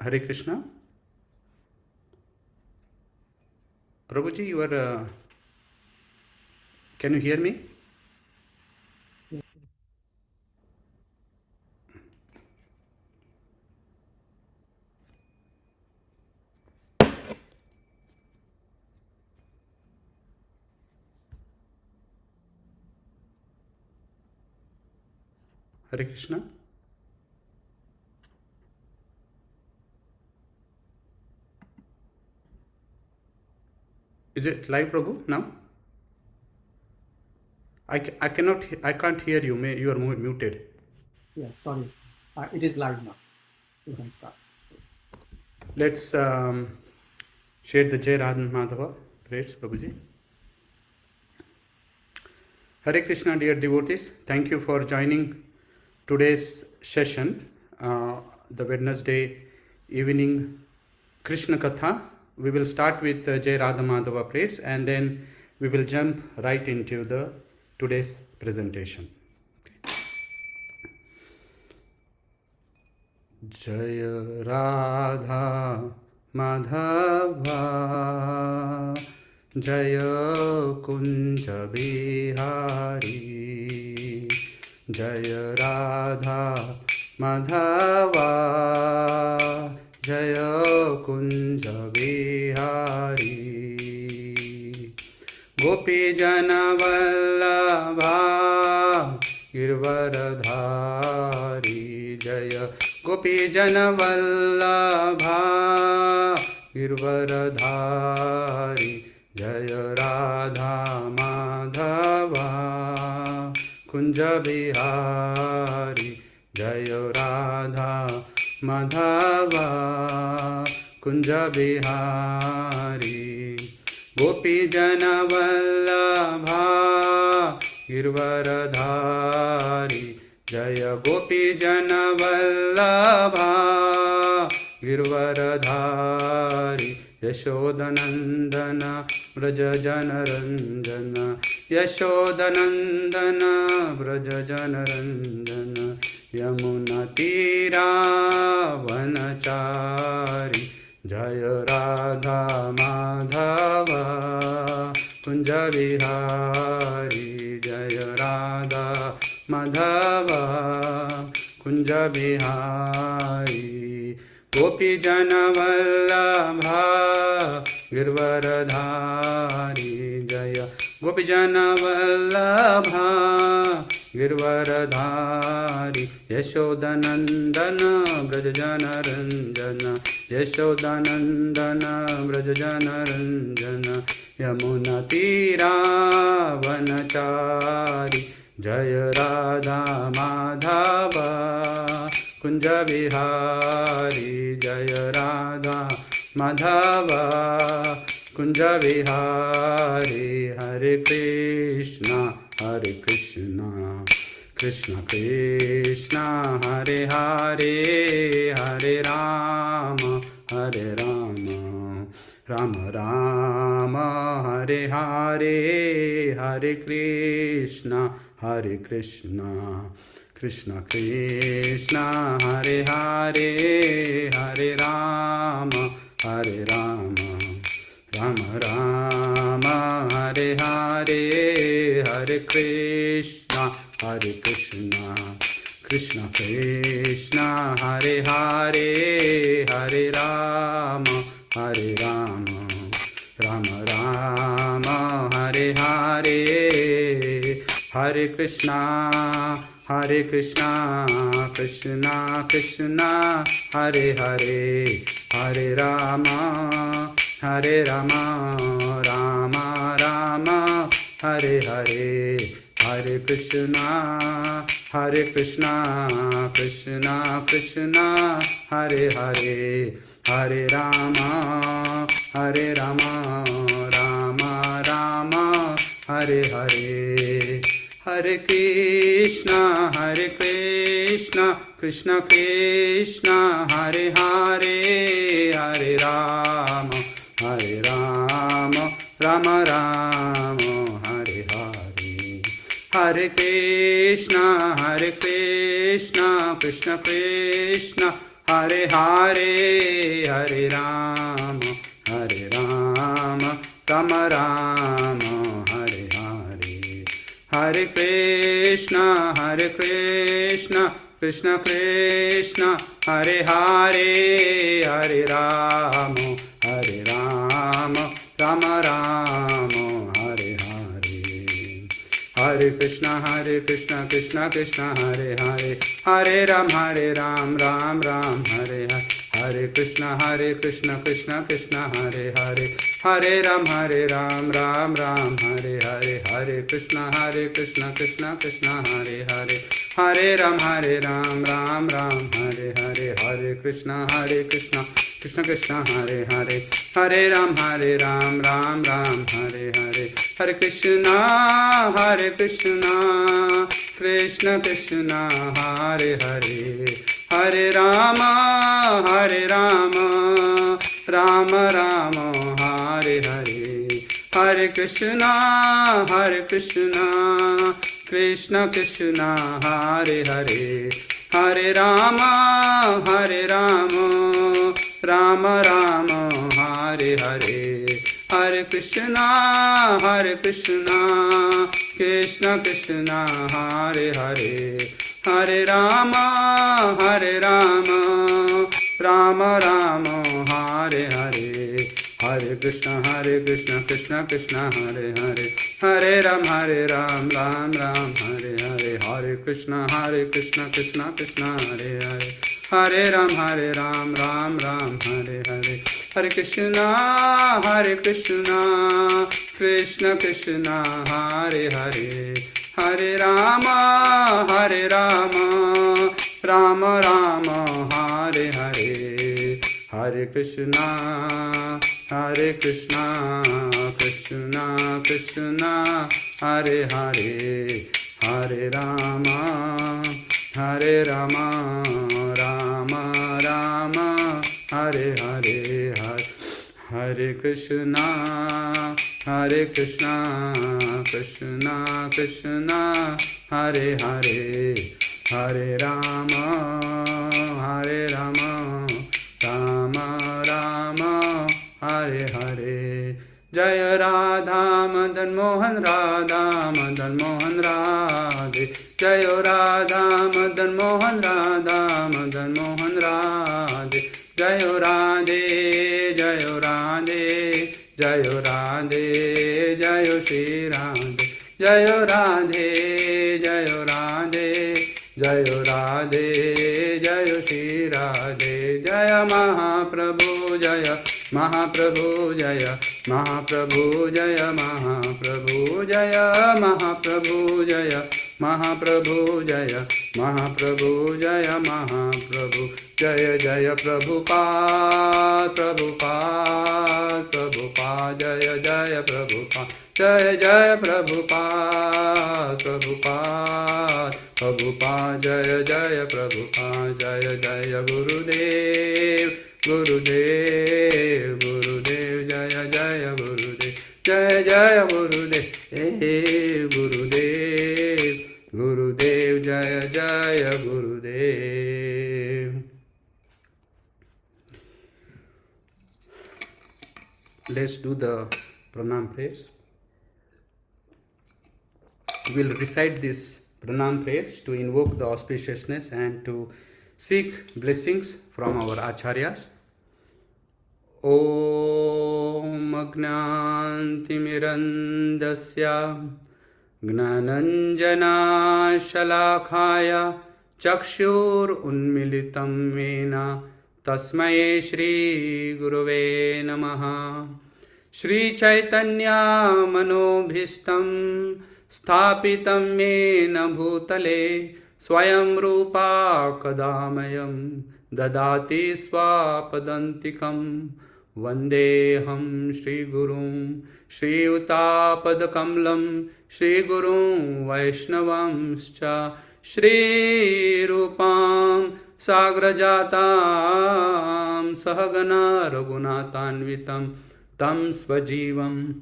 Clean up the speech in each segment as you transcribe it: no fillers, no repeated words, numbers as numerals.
Hare Krishna. Prabhuji, you are. Can you hear me? Hare Krishna. Is it live, Prabhu, now? I cannot, I can't hear you. You are muted. Yeah, sorry. It is live now. You can start. Let's share the Jai Radha Madhava. Praise, Prabhuji. Hare Krishna, dear devotees. Thank you for joining today's session, the Wednesday evening Krishna Katha. We will start with Jai Radha Madhava prayers and then we will jump right into the today's presentation. Jai Radha Madhava Jai Kunja Bihari Jai Radha Madhava Jai Kunja Bihari Gopi Jana Vallabha Girvaradhari Jaya Gopi Jana Vallabha Girvaradhari Jaya Radha Madhava Kunja Bihari Jaya Radha Madhava Kunja Bihari Gopi Jana Vallabha Girvaradhari Jaya Gopi Jana Vallabha Girvaradhari Yashodanandana Braja Jana Ranjana Yashodanandana Braja Jana Ranjana Yamuna Tira Vanachari Jaya Radha Madhava Kunja Bihari Jaya Radha Madhava Kunja Bihari Gopi Jana Vallabha Girvaradhari Jaya Gopi Jana Vallabha Girvaradhari Yashodanandana Brajajana Ranjana Yashodanandana Brajajana Ranjana Yamuna Tira Vanachari Jaya Radha Madhava Kunja Bihari Jaya Radha Madhava Kunja Bihari Hare Krishna Hare Krishna Krishna Krishna Hare Hare Hare Rama Hare Rama Rama Rama Hare Hare Hare Krishna Krishna Krishna Hare Hare Hare Rama Rama Rama Hare Hare Hare Krishna Krishna Krishna Hare Hare Hare Rama Rama Rama Hare Hare Hare Krishna Krishna Krishna Hare Hare Hare Rama Rama Rama Hare Hare Hare Krishna Krishna Krishna Hare Hare Hare Rama Rama Rama Hare Hare Hare Krishna Krishna Krishna Hare Hare Hare Rama Rama Rama Hare Hare Hare Krishna Krishna Krishna Hare Hare, Hare Rama, Hare Rama, Rama Rama, Hare Hare. Hare Krishna, Krishna Krishna, Hare Hare, Hare Rama, Hare Rama, Rama Rama, Hare Hare. Hare Krishna, Krishna Krishna, Hare Hare, Hare Ram, Ram Ram, Hare Hare. Hare Krishna, Krishna Krishna, Hare Hare, Hare Ram, Ram Ram, Hare Hare. Hare Krishna, Krishna Krishna, Hare Hare, Hare Ram, Ram Ram, Hare Hare. Hare Krishna, Krishna Krishna, Hare Hare, Hare Ram, Ram Ram, Hare Hare. Hare Krishna, Krishna Krishna, Hare Hare, Hare Rama, Rama Rama, Hare Hare. Hare Krishna, Krishna Krishna, Hare Hare, Hare Rama, Rama Rama, Hare Hare. Hare Krishna, Krishna Krishna, Hare Hare, Hare Rama, Rama Rama, Hare Hare. Hare Krishna, Krishna Krishna, Hare Hare, Hare Ram, Ram Ram, Hare Hare. Hare Krishna, Krishna Krishna, Hare Hare, Hare Ram, Ram Ram, Hare Hare. Hare Krishna, Krishna Krishna, Hare Hare, Hare Rama, Rama Rama, Hare Hare. Hare Krishna, Krishna Krishna, Hare Hare, Hare Rama, Rama Rama, Hare Hare. Hare Krishna, Krishna Krishna, Hare Hare, Hare Rama, Rama Rama, Hare Hare. Jaya Radha Madan Mohan, Radha Madan Mohan Radhe. Jaya Radha Madan Mohan, Radha Madan Mohan Radhe. Jaya Radhe, Jaya Radhe, Jaya Radhe, Jaya Shri Radhe. Jaya Radhe, Jaya Radhe, Jaya Radhe, Jaya Shri Radhe. Jaya Mahaprabhu, Jaya Mahaprabhu, Jaya Mahaprabhu, Jaya Mahaprabhu, Jaya Mahaprabhu, Jaya Mahaprabhu, Jaya Mahaprabhu, Jaya Mahaprabhu. Jaya Jaya Prabhupada, Prabhupada, Prabhupada, Jaya Jaya Prabhupada. Jaya Jaya Prabhupada, Prabhupada, Prabhupada, Jaya Jaya Prabhupada. Jaya Jaya Gurudev, Gurudev, Gurudev, Jaya Jaya Gurudev. Jaya Jaya Gurudev, Gurudev, Gurudev, Jaya Jaya Gurudev. Let's do the pranam prayers. We will recite this pranam prayers to invoke the auspiciousness and to seek blessings from our acharyas. Om Agnantimirandasya Gnananjana Shalakaya Chakshur Unmilitam Mena Tasmai Shri Guruve Namaha. Shri Chaitanya Manobhishtam Sthapitam Mena Bhutale Swayam Rupa Kadamayam Dadati Swapadantikam. Vandeham Shri Gurum Shri Utapadkamlam Shri Gurum Vaishnavamscha Shri Rupam Sagrajatam Sahagana Raghunatanvitam Tam Svajivam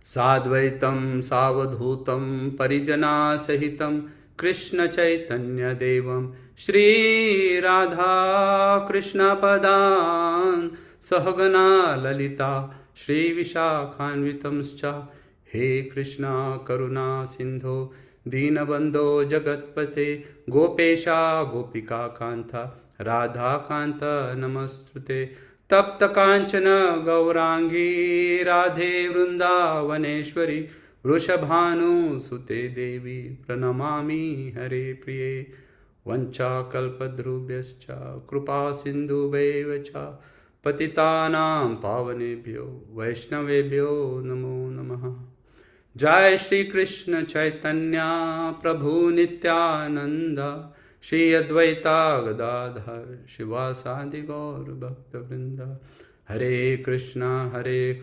Sadvaitam Savadhutam Parijana Sahitam Krishna Chaitanya Devam Shri Radha Krishna Padan Sahagana Lalita Shri Vishakhanvitamscha He Krishna Karuna Sindho Dinabandho Jagatpate Gopesha Gopika Kanta Radha Kanta Namastute Tapta Kanchana Gaurangi Radhe Vrindavaneshwari Vrishabhanu Sute Devi Pranamami Hare Priye Vanchakalpadrubhyascha Krupa Sindhubhaiva cha Patitanam Pavanebhyo Vaishnavebhyo Namo Namaha. Jai Shri Krishna Chaitanya Prabhu Nityananda Shri Advaita Gadadhar Shivasadi Gaur Bhakta Vrinda. Hare Krishna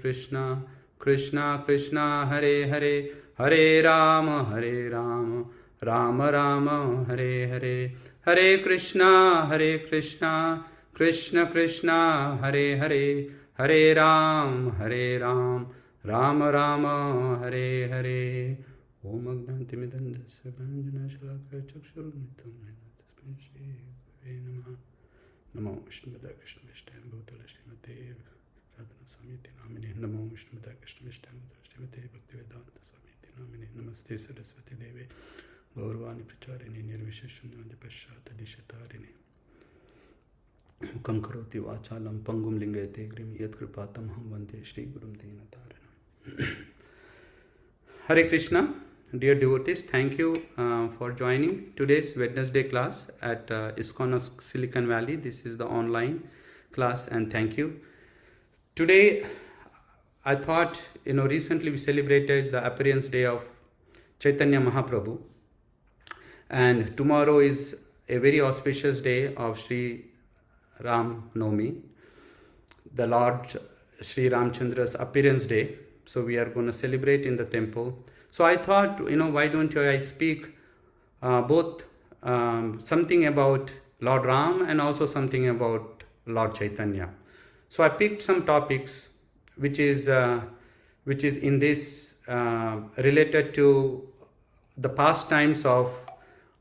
Krishna Krishna Hare Hare Hare Rama Rama Rama Hare Hare. Hare Krishna Krishna Krishna Hare Hare Hare Ram Rama Rama Hare Hare. Om Agnantimidandasya Vanjana Shalakaya Chakshurunitam Tasmai Shri Gurave Namaha. Namo Vishnupada Krishna Vishtam Bhutala Srimate Radhana Samiti Namini. Namo Vishnupada Krishna Vishtam Bhutala Srimate Bhaktivedanta Samiti Namini. Namaste Saraswati Deve Gaurvani Pracharini Nirvisheshanandi Pashata Dishatarini. Mukam Karoti Vachalam Pangum Lingayate Grim Yat Kripatam Ham Vande Shri Gurum Dinataranam. Hare Krishna, dear devotees, thank you for joining today's Wednesday class at ISKCON of Silicon Valley. This is the online class, and thank you. Today, I thought, recently we celebrated the appearance day of Chaitanya Mahaprabhu, and tomorrow is a very auspicious day of Sri Ram Navami, the Lord Sri Ramchandra's appearance day. So we are going to celebrate in the temple. So I thought, why don't I speak both something about Lord Ram and also something about Lord Chaitanya. So I picked some topics which is in this related to the pastimes of,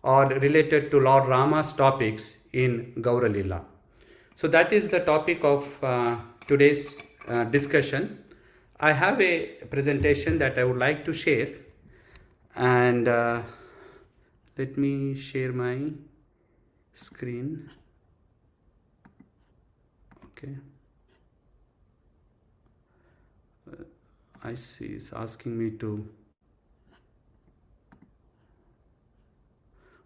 or related to Lord Rama's topics in Gaura Lila. So that is the topic of today's discussion. I have a presentation that I would like to share, and let me share my screen. Okay. I see it's asking me to.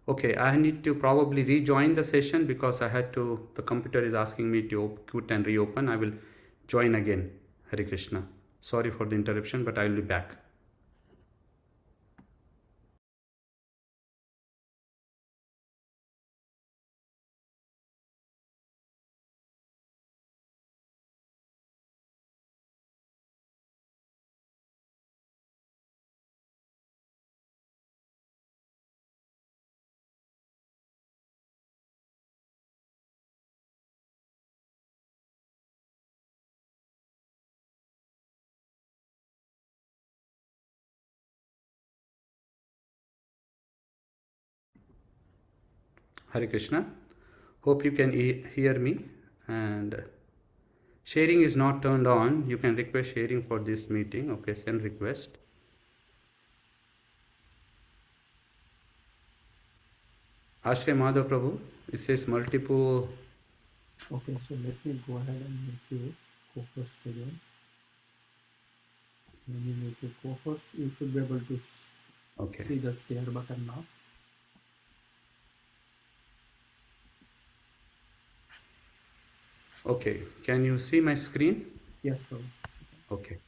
Okay, I need to probably rejoin the session because the computer is asking me to quit and reopen. I will join again. Hare Krishna. Sorry for the interruption, but I will be back. Hare Krishna. Hope you can hear me, and sharing is not turned on. You can request sharing for this meeting. Okay, send request. Ashray Madhav Prabhu, it says multiple. Okay, so let me go ahead and make you co-host again. When you make you co-host, you should be able to see the share button now. Okay, can you see my screen? Yes, sir. Okay,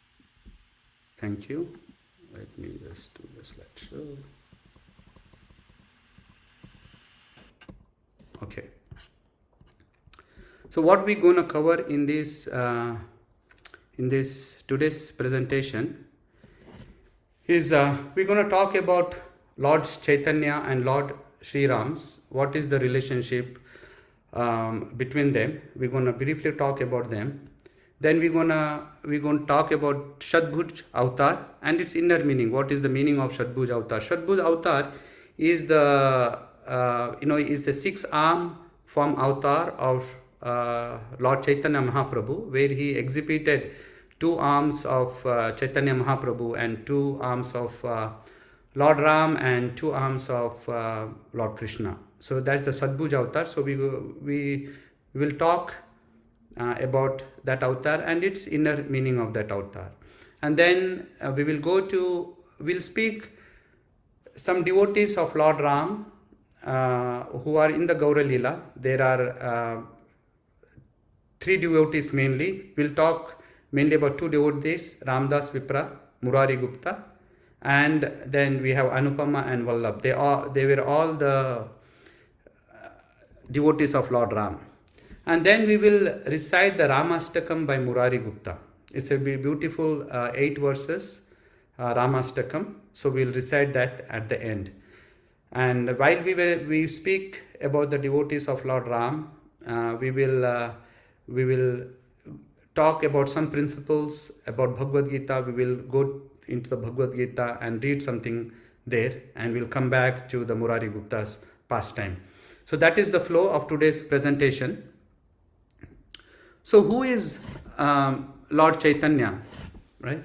thank you. Let me just do the slideshow. Okay. So what we're going to cover in this today's presentation is we're going to talk about Lord Chaitanya and Lord Sri Ram's. What is the relationship between them? We're going to briefly talk about them. Then we're going to talk about Shadbhuj Avatar and its inner meaning. What is the meaning of Shadbhuj Avatar? Shadbhuj Avatar is the is the 6-arm form avatar of Lord Chaitanya Mahaprabhu, where he exhibited 2 arms of Chaitanya Mahaprabhu and 2 arms of Lord Ram and 2 arms of Lord Krishna. So that's the Sadbhuj avatar. So we will talk about that avatar and its inner meaning of that avatar. And then we'll speak some devotees of Lord Ram who are in the Gaura Lila. There are 3 devotees mainly. We'll talk mainly about 2 devotees, Ramdas Vipra, Murari Gupta, and then we have Anupama and Vallabh. They were all the devotees of Lord Ram. And then we will recite the Ramastakam by Murari Gupta. It's a beautiful 8 verses Ramastakam. So we'll recite that at the end. And while we speak about the devotees of Lord Ram, we will talk about some principles about Bhagavad Gita. We will go into the Bhagavad Gita and read something there, and we'll come back to the Murari Gupta's pastime. So that is the flow of today's presentation. So who is Lord Chaitanya, right?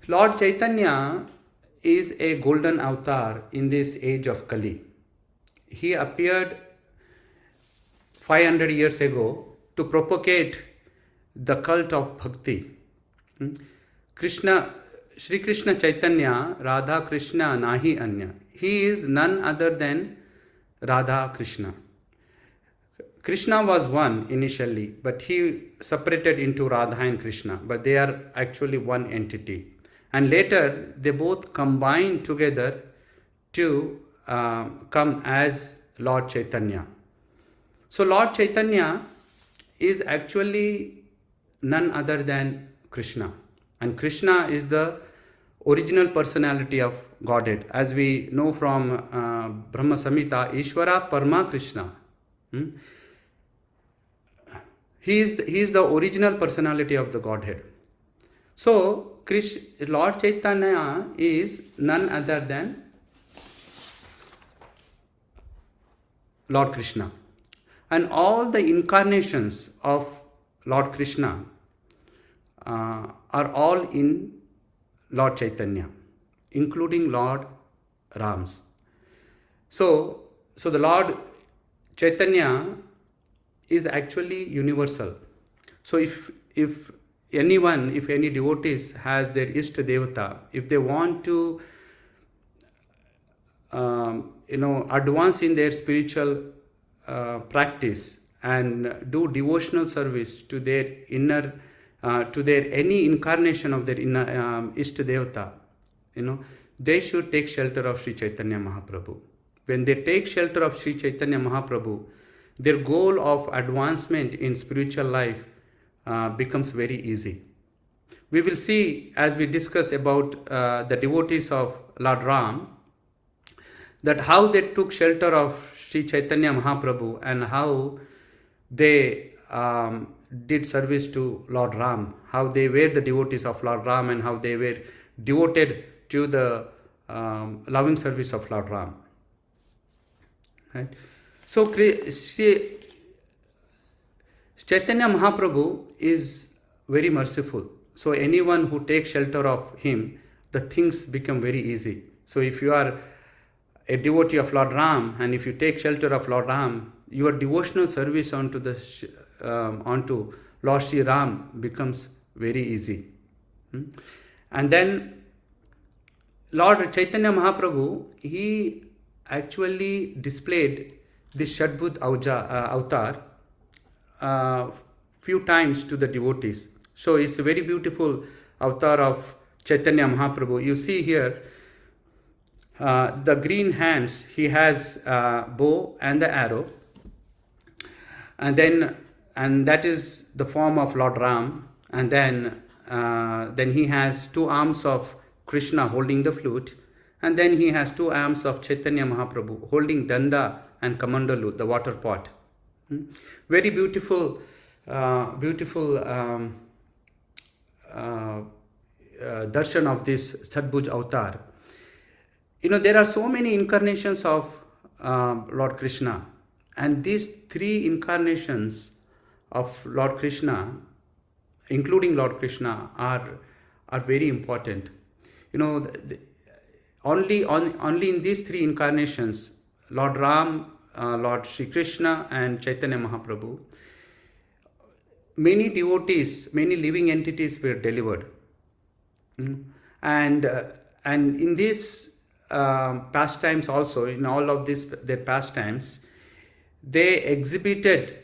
Lord Chaitanya is a golden avatar in this age of Kali. He appeared 500 years ago to propagate the cult of bhakti. Shri Krishna Chaitanya, Radha Krishna Nahi Anya. He is none other than Radha Krishna. Krishna was one initially, but he separated into Radha and Krishna, but they are actually one entity. And later, they both combined together to come as Lord Chaitanya. So Lord Chaitanya is actually none other than Krishna. And Krishna is the original personality of Godhead. As we know from Brahma Samhita, Ishvara Parma Krishna. He is the original personality of the Godhead. So Lord Chaitanya is none other than Lord Krishna. And all the incarnations of Lord Krishna are all in Lord Chaitanya, including Lord Ram's. So the Lord Chaitanya is actually universal. So if any devotees has their Ishta Devata, if they want to advance in their spiritual practice and do devotional service to their inner, to their any incarnation of their inner Ishta Devata, they should take shelter of Sri Chaitanya Mahaprabhu. When they take shelter of Sri Chaitanya Mahaprabhu, their goal of advancement in spiritual life becomes very easy. We will see as we discuss about the devotees of Lord Ram, that how they took shelter of Sri Chaitanya Mahaprabhu and how they did service to Lord Ram, how they were the devotees of Lord Ram and how they were devoted to the loving service of Lord Ram. Right? So Chaitanya Mahaprabhu is very merciful. So anyone who takes shelter of him, the things become very easy. So if you are a devotee of Lord Ram and if you take shelter of Lord Ram, your devotional service onto Lord Shri Ram becomes very easy. And then Lord Chaitanya Mahaprabhu, he actually displayed this Shadbhut avatar few times to the devotees. So it's a very beautiful avatar of Chaitanya Mahaprabhu. You see here the green hands, he has bow and the arrow, and that is the form of Lord Ram, and then he has 2 arms of Krishna holding the flute, and then he has 2 arms of Chaitanya Mahaprabhu holding Danda and Kamandalu, the water pot. Very beautiful darshan of this Sadbhuj avatar. There are so many incarnations of Lord Krishna. And these three incarnations of Lord Krishna, including Lord Krishna, are very important. Only in these three incarnations, Lord Ram, Lord Shri Krishna, and Chaitanya Mahaprabhu, many devotees, many living entities were delivered. And in these pastimes also, in all of their pastimes, they exhibited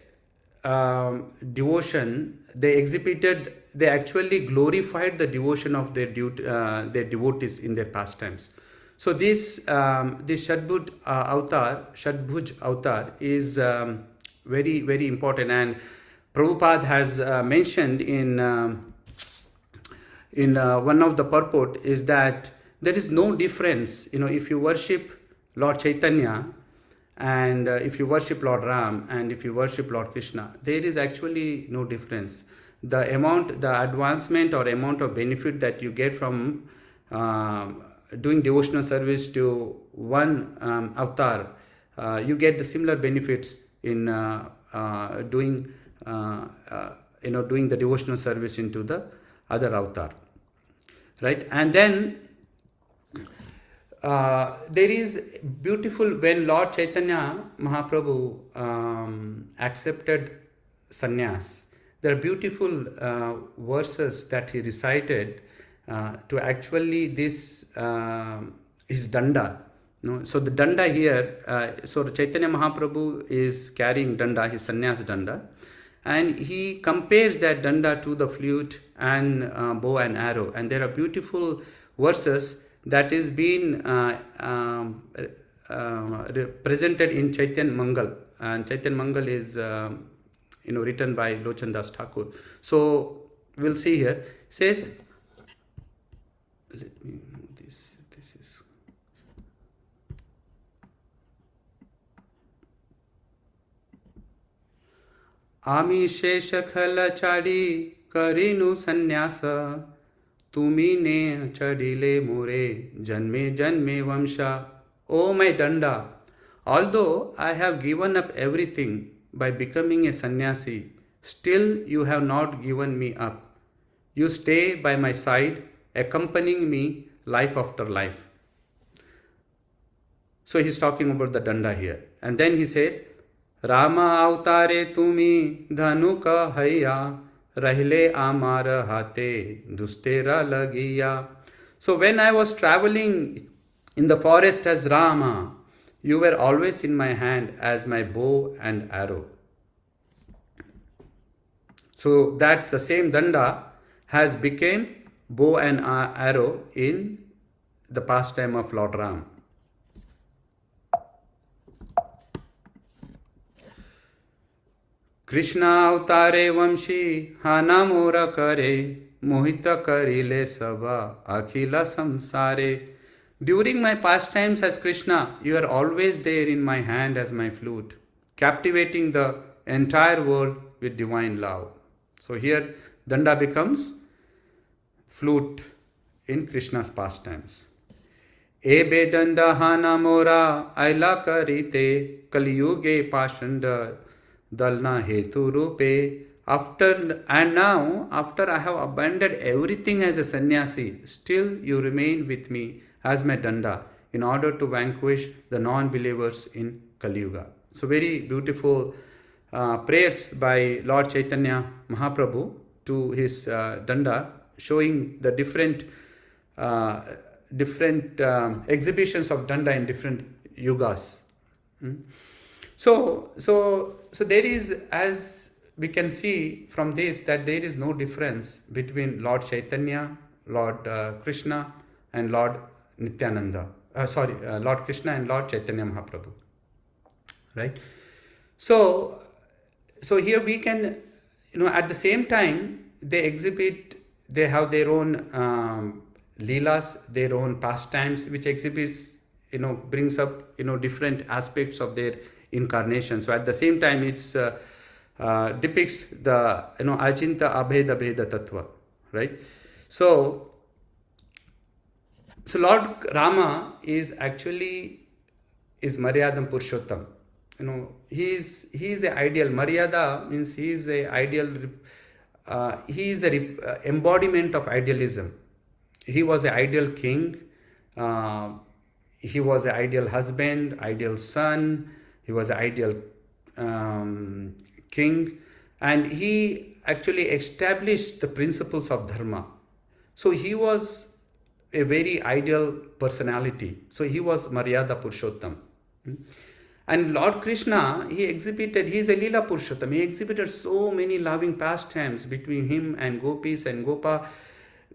devotion. They actually glorified the devotion of their devotees in their pastimes. So this Shadbhuj avatar is very, very important, and Prabhupada has mentioned in one of the purport is that there is no difference, if you worship Lord Chaitanya and if you worship Lord Ram and if you worship Lord Krishna, there is actually no difference. The advancement or amount of benefit that you get from doing devotional service to one avatar, you get the similar benefits in doing the devotional service into the other avatar, right? And then there is beautiful, when Lord Chaitanya Mahaprabhu accepted sannyas, there are beautiful verses that he recited to actually this his danda. So the danda here, so Chaitanya Mahaprabhu is carrying danda, his sannyas danda, and he compares that danda to the flute and bow and arrow. And there are beautiful verses that is being presented in Chaitanya Mangal, and Chaitanya Mangal is written by Lochan Das Thakur. So we'll see here. It says, let me move this. This is Ami Shesha Khala Chadi Karinu Sannyasa Tumi ne chadile more janme janme vamsha. O my danda, although I have given up everything by becoming a sannyasi, still you have not given me up. You stay by my side, accompanying me life after life. So he's talking about the danda here. And then he says, Rama avtare tumi dhanuka haya rahle amara hate dustera lagiya. So when I was traveling in the forest as Rama, you were always in my hand as my bow and arrow. So that the same danda has become bow and arrow in the pastime of Lord Ram. Krishna avtare vamshi hana mora kare mohita karile sabha akhila samsare. During my pastimes as Krishna, you are always there in my hand as my flute, captivating the entire world with divine love. So here danda becomes flute in Krishna's pastimes. Ebe danda hana mora aila karite kaliyuge pashanda dalna hetu rupe. After I have abandoned everything as a sannyasi, still you remain with me as my danda in order to vanquish the non-believers in Kali Yuga. So very beautiful prayers by Lord Chaitanya Mahaprabhu to his danda, showing the different exhibitions of danda in different yugas. So there is, as we can see from this, that there is no difference between Lord Chaitanya, Lord Krishna, and Lord Nityananda. Lord Krishna and Lord Chaitanya Mahaprabhu. Right? So here we can, at the same time, they have their own Lilas, their own pastimes, which exhibits, brings up, different aspects of their incarnation. So at the same time, it's depicts the, Ajinta Abheda Bheda Tattva, right? So Lord Rama is actually is Maryadam Purushottam. He is the ideal. Maryada means he is the ideal. He is the embodiment of idealism. He was an ideal king. He was an ideal husband, ideal son. He was an ideal king, and he actually established the principles of dharma. So he was a very ideal personality. So he was Maryada Purushottam. And Lord Krishna, he is a Lila Purushottam. He exhibited so many loving pastimes between him and gopis and Gopal,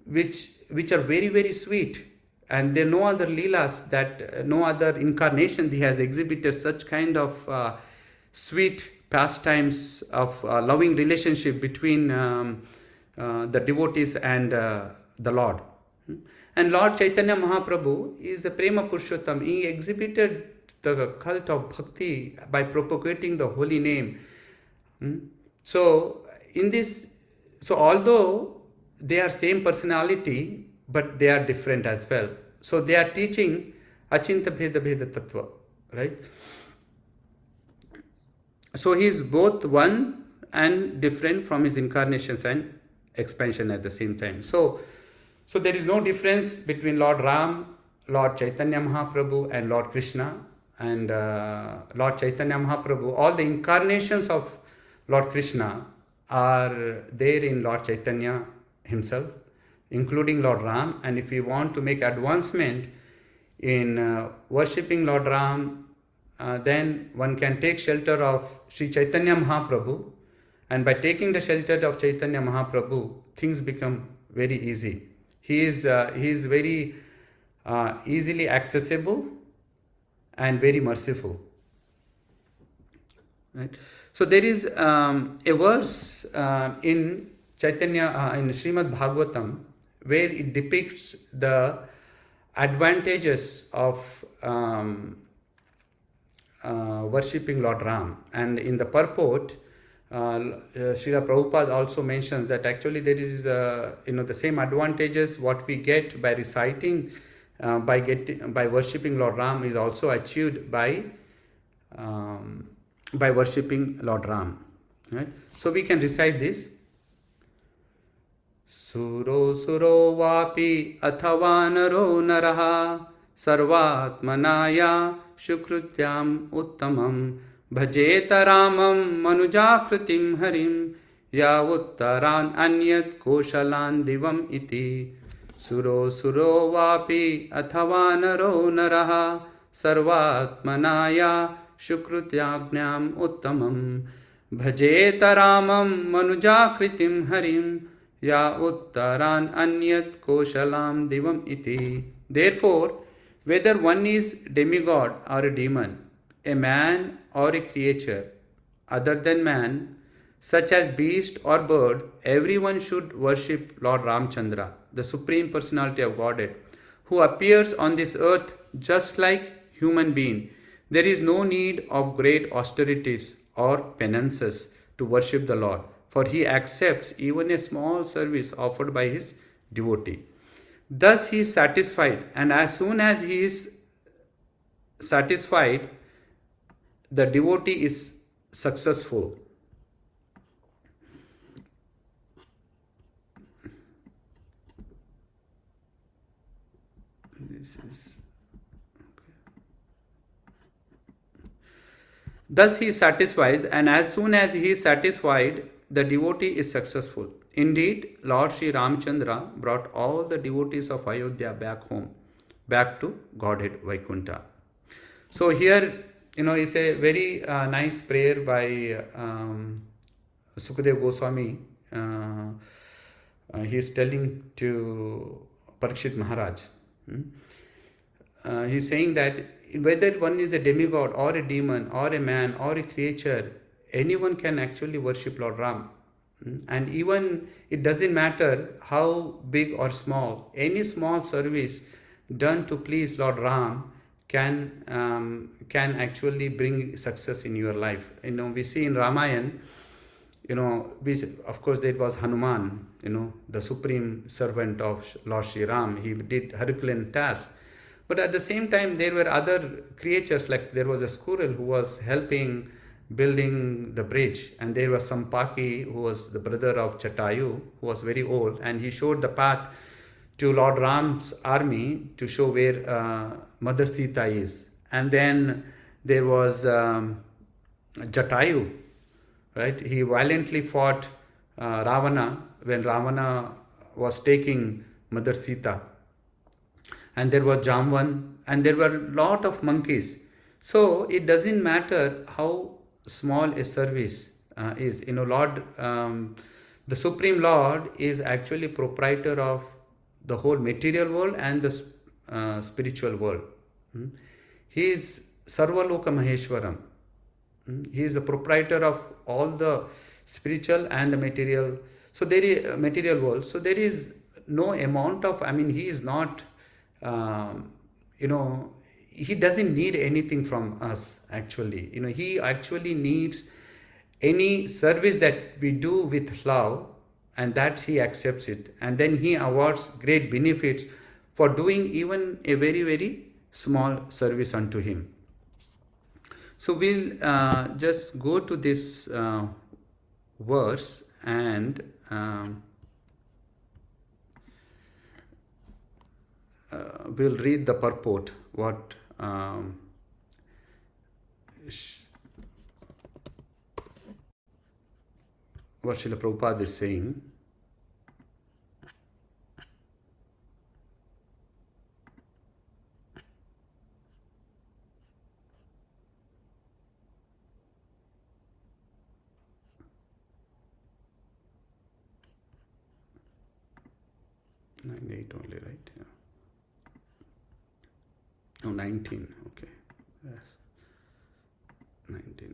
which are very, very sweet. And there are no other Leelas, no other incarnation he has exhibited such kind of sweet pastimes of loving relationship between the devotees and the Lord. And Lord Chaitanya Mahaprabhu is a Prema Purushottam. He exhibited the cult of bhakti by propagating the holy name. So although they are same personality, but they are different as well. So they are teaching Achinta Bheda Bheda Tattva, right? So he is both one and different from his incarnations and expansion at the same time. So there is no difference between Lord Ram, Lord Chaitanya Mahaprabhu and Lord Krishna. And Lord Chaitanya Mahaprabhu, all the incarnations of Lord Krishna are there in Lord Chaitanya himself, including Lord Ram. And if we want to make advancement in worshipping Lord Ram, then one can take shelter of Sri Chaitanya Mahaprabhu. And by taking the shelter of Chaitanya Mahaprabhu, things become very easy. He is very easily accessible and very merciful. Right? So there is a verse in Chaitanya, in Srimad Bhagavatam, where it depicts the advantages of worshipping Lord Ram. And in the purport, Srila Prabhupada also mentions that actually there is the same advantages what we get by reciting, by worshipping Lord Ram is also achieved by worshipping Lord Ram. Right? So we can recite this. Suro suro vapi athava naro naraha sarvatmanaya shukrutyam uttamam bhajeta ramam manujakritim harim ya uttaran anyat koshalan divam iti. Suro suro vapi athava naro naraha sarvatmanaya shukrutyagnyam uttamam bhajeta ramam manujakritim harim ya uttaran anyat koshalam divam iti. Therefore, whether one is demigod or a demon, a man or a creature other than man, such as beast or bird, everyone should worship Lord Ramchandra, the Supreme Personality of Godhead, who appears on this earth just like human being. There is no need of great austerities or penances to worship the Lord, for he accepts even a small service offered by his devotee. Thus he is satisfied, and as soon as he is satisfied, the devotee is successful. This is okay. Thus he satisfies, and as soon as he is satisfied, the devotee is successful. Indeed, Lord Sri Ramchandra brought all the devotees of Ayodhya back home, back to Godhead Vaikuntha. So here, it's a very nice prayer by Sukadeva Goswami. He is telling to Parikshit Maharaj. He is saying that whether one is a demigod or a demon or a man or a creature, anyone can actually worship Lord Ram. And even it doesn't matter how big or small, any small service done to please Lord Ram can actually bring success in your life. We see in Ramayana, of course, there was Hanuman, the supreme servant of Lord Sri Ram. He did Herculean task. But at the same time, there were other creatures, like there was a squirrel who was helping building the bridge, and there was some Paki who was the brother of Chatayu, who was very old, and he showed the path to Lord Ram's army to show where Mother Sita is. And then there was Jatayu, right? He violently fought Ravana when Ravana was taking Mother Sita. And there was Jamvan, and there were a lot of monkeys. So it doesn't matter how small a service is. Lord, the Supreme Lord is actually proprietor of the whole material world and the spiritual world. He is Sarvaloka Maheshwaram. He is the proprietor of all the spiritual and the material. So there is material world. So there is no amount of. He is not. He doesn't need anything from us. Actually, he actually needs any service that we do with love, and that he accepts it, and then he awards great benefits for doing even a very, very small service unto him. So we'll just go to this verse, and we'll read the purport, what Srila Prabhupada is saying. Nine eight only, right? Yeah. Oh, 19. Okay. Yes. 19.8.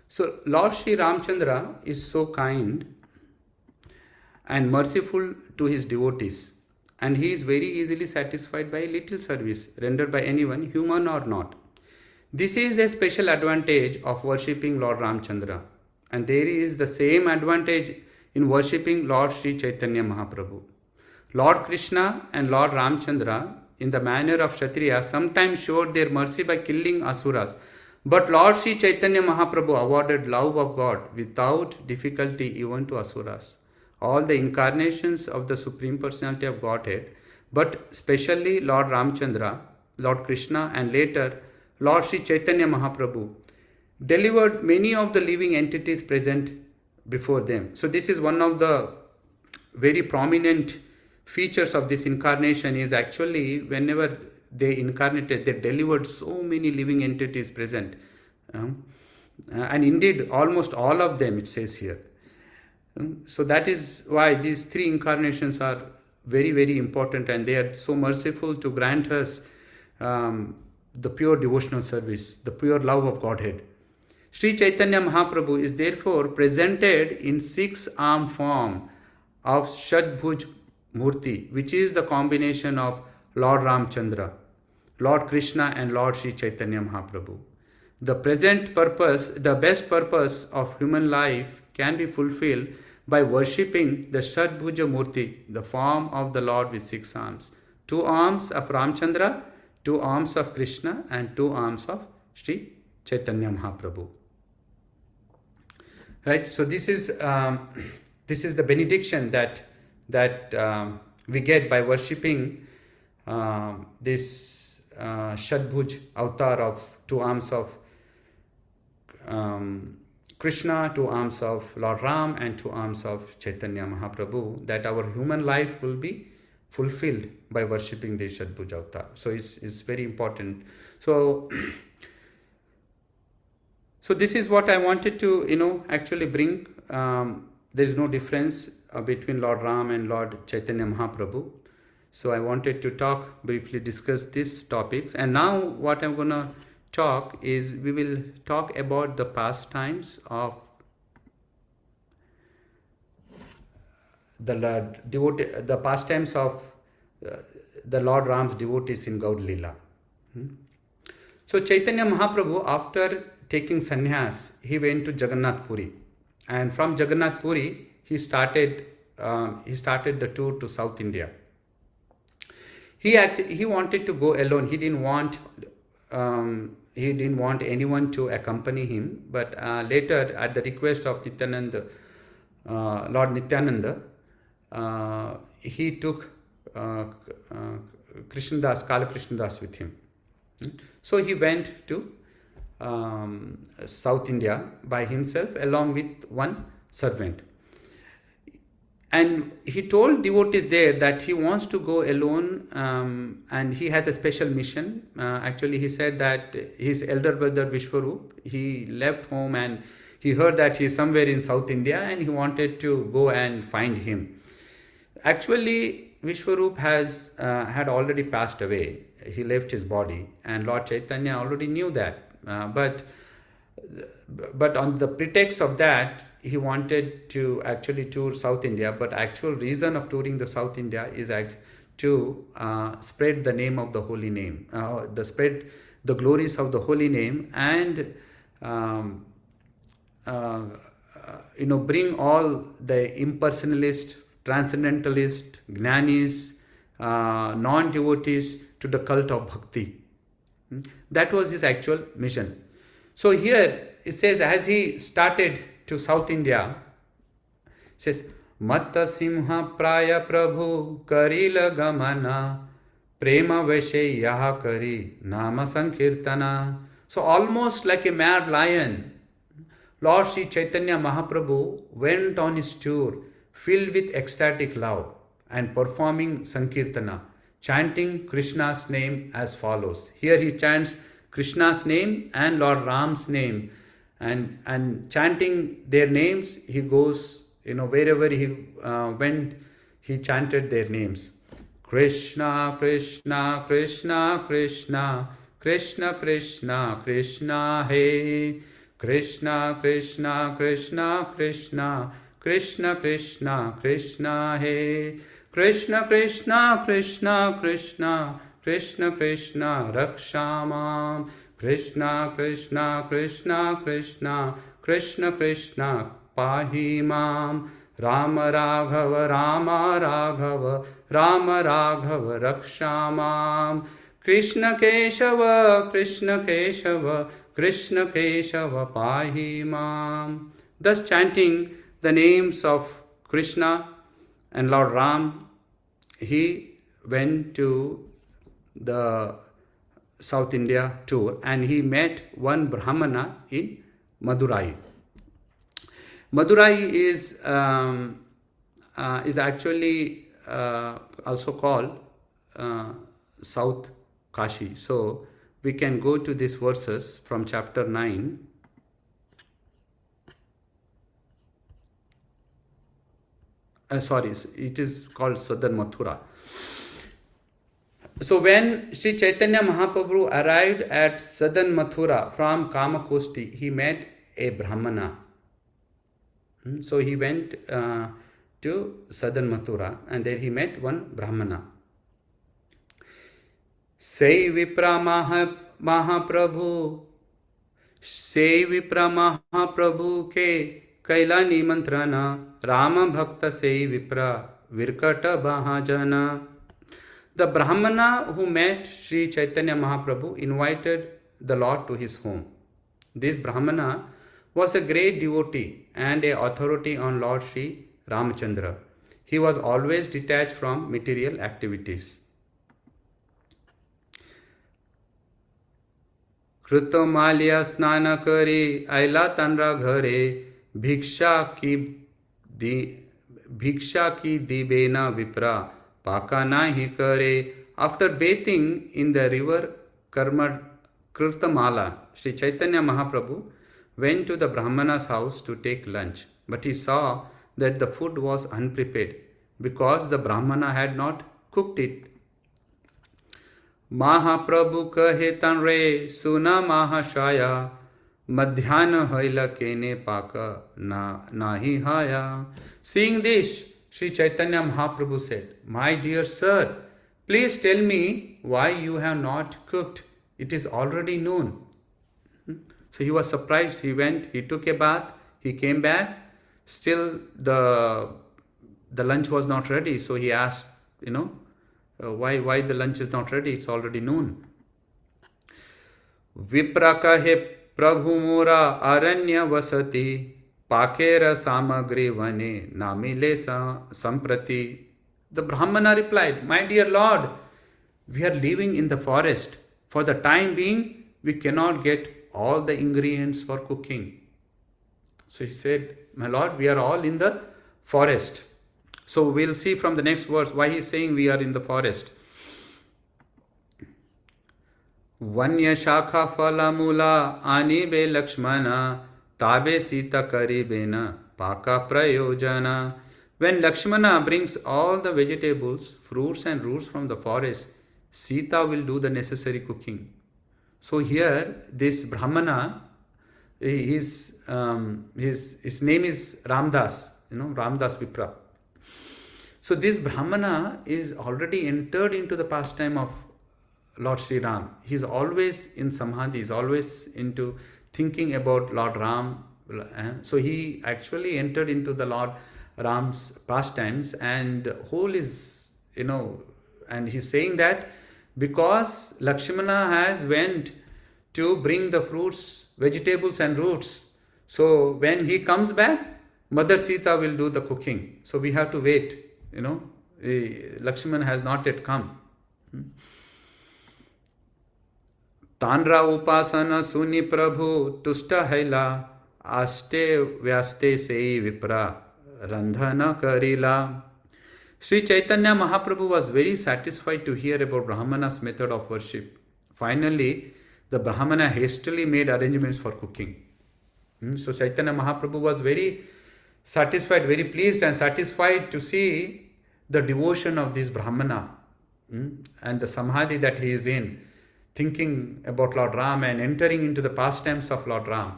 So Lord Sri Ramchandra is so kind and merciful to his devotees, and he is very easily satisfied by little service rendered by anyone, human or not. This is a special advantage of worshipping Lord Ramchandra, and there is the same advantage in worshipping Lord Sri Chaitanya Mahaprabhu. Lord Krishna and Lord Ramchandra, in the manner of Kshatriya, sometimes showed their mercy by killing asuras. But Lord Sri Chaitanya Mahaprabhu awarded love of God without difficulty even to asuras. All the incarnations of the Supreme Personality of Godhead, but specially Lord Ramchandra, Lord Krishna, and later Lord Sri Chaitanya Mahaprabhu, delivered many of the living entities present before them. So this is one of the very prominent features of this incarnation, is actually whenever they incarnated, they delivered so many living entities present. And indeed, almost all of them, it says here. So that is why these three incarnations are very, very important, and they are so merciful to grant us the pure devotional service, the pure love of Godhead. Sri Chaitanya Mahaprabhu is therefore presented in 6-arm form of Shadbhuj Murti, which is the combination of Lord Ramchandra, Lord Krishna, and Lord Sri Chaitanya Mahaprabhu. The present purpose, the best purpose of human life can be fulfilled by worshipping the Shadbhuja Murti, the form of the Lord with 6 arms. 2 arms of Ramchandra, 2 arms of Krishna, and 2 arms of Sri Chaitanya Mahaprabhu. Right? So this is the benediction that we get by worshipping this Shadbhuj avatar of 2 arms of Krishna, 2 arms of Lord Ram, and 2 arms of Chaitanya Mahaprabhu, that our human life will be fulfilled by worshipping this Shadbhuj avatar. So it's very important. So this is what I wanted to actually bring. There is no difference between Lord Ram and Lord Chaitanya Mahaprabhu. So I wanted to briefly discuss these topics. And now what I'm going to talk is, we will talk about the pastimes of the pastimes of the Lord Ram's devotees in Gaur Lila. So Chaitanya Mahaprabhu, after taking sannyas, he went to Jagannath Puri, and from Jagannath Puri he started the tour to South India. He wanted to go alone. He didn't want anyone to accompany him. But later, at the request of Nityananda, Lord Nityananda, he took Kala Krishnadas with him. So he went to South India by himself along with one servant. And he told devotees there that he wants to go alone, and he has a special mission. Actually, he said that his elder brother Vishwarup, he left home and he heard that he is somewhere in South India and he wanted to go and find him. Actually, Vishwarup had already passed away. He left his body, and Lord Chaitanya already knew that. But on the pretext of that, he wanted to actually tour South India. But actual reason of touring the South India is to spread the name of the holy name, spread the glories of the holy name, and bring all the impersonalist, transcendentalist, jnanis, non-devotees to the cult of bhakti. That was his actual mission. So here it says, as he started to South India, it says, Matta Simha Praya Prabhu Karila Gamana Prema Veshe Yaha Kari Nama Sankirtana. So almost like a mad lion, Lord Sri Chaitanya Mahaprabhu went on his tour filled with ecstatic love and performing Sankirtana, chanting Krishna's name as follows. Here he chants Krishna's name and Lord Ram's name, and chanting their names. He goes, wherever he went, he chanted their names. Krishna, Krishna, Krishna, Krishna, Krishna, Krishna, Krishna, Hey. Krishna, Krishna, Krishna, Krishna, Krishna, Krishna, Krishna, Hey. Krishna, Krishna, Krishna, Krishna, Krishna, Krishna, Rakshamam. Krishna, Krishna, Krishna, Krishna, Krishna, Krishna, Pahimam. Rama Raghava, Rama Raghava, Rama Raghava, Rakshamam. Krishna Keshava, Krishna Keshava, Krishna Keshava, Pahimam. Thus chanting the names of Krishna and Lord Ram, he went to the South India tour, and he met one Brahmana in Madurai. Madurai is actually also called South Kashi. So we can go to these verses from chapter 9. It is called Southern Mathura. So when Sri Chaitanya Mahaprabhu arrived at Southern Mathura from Kamakosti, he met a Brahmana. So he went to Southern Mathura, and there he met one Brahmana. Sei Vipra Mahaprabhu ke Kaila Nimantrana Rama Bhakta Sei Vipra Virkata Bahajana. The Brahmana who met Sri Chaitanya Mahaprabhu invited the Lord to his home. This Brahmana was a great devotee and an authority on Lord Sri Ramachandra. He was always detached from material activities. Krutamalya snana kare aila tanra ghare bhiksha ki dibena vipra paka nahi kare. After bathing in the river Krtamala, Sri Chaitanya Mahaprabhu went to the Brahmana's house to take lunch, but he saw that the food was unprepared because the Brahmana had not cooked it. Mahaprabhu kahe tanre suna mahashaya madhyana haila kene paka nahi haya. Seeing this, Sri Chaitanya Mahaprabhu said, "My dear sir, please tell me why you have not cooked. It is already noon." So he was surprised. He went, he took a bath, he came back. Still the lunch was not ready. So he asked, why the lunch is not ready? It's already noon. विप्र कहे प्रभु मोरा अरण्य वसति पाकेर सामग्री वने ना मिले संप्रति. The Brahmana replied, my dear Lord, we are living in the forest. For the time being, we cannot get all the ingredients for cooking. So he said, my Lord, we are all in the forest. So we'll see from the next verse why he's saying we are in the forest. वन्य शाखा फला मूला आनी बे लक्ष्मण ताबे सीता करीबेन पाका प्रयोजन. When Lakshmana brings all the vegetables, fruits and roots from the forest, Sita will do the necessary cooking. So here, this Brahmana, his name is Ramdas, Ramdas Vipra. So this Brahmana is already entered into the pastime of Lord Sri Ram. He's always in Samadhi, he's always into thinking about Lord Ram. So he actually entered into the Lord Ram's pastimes, and whole is, and he's saying that because Lakshmana has went to bring the fruits, vegetables and roots. So when he comes back, Mother Sita will do the cooking. So we have to wait, Lakshmana has not yet come. तानरा उपासना सुनि प्रभु तुष्ट हैला आस्ते व्यास्ते से विप्रा रंधन Karila. Sri Chaitanya Mahaprabhu was very satisfied to hear about Brahmana's method of worship. Finally, the Brahmana hastily made arrangements for cooking. So Chaitanya Mahaprabhu was very satisfied, very pleased and satisfied to see the devotion of this Brahmana and the samadhi that he is in, thinking about Lord Ram and entering into the pastimes of Lord Ram.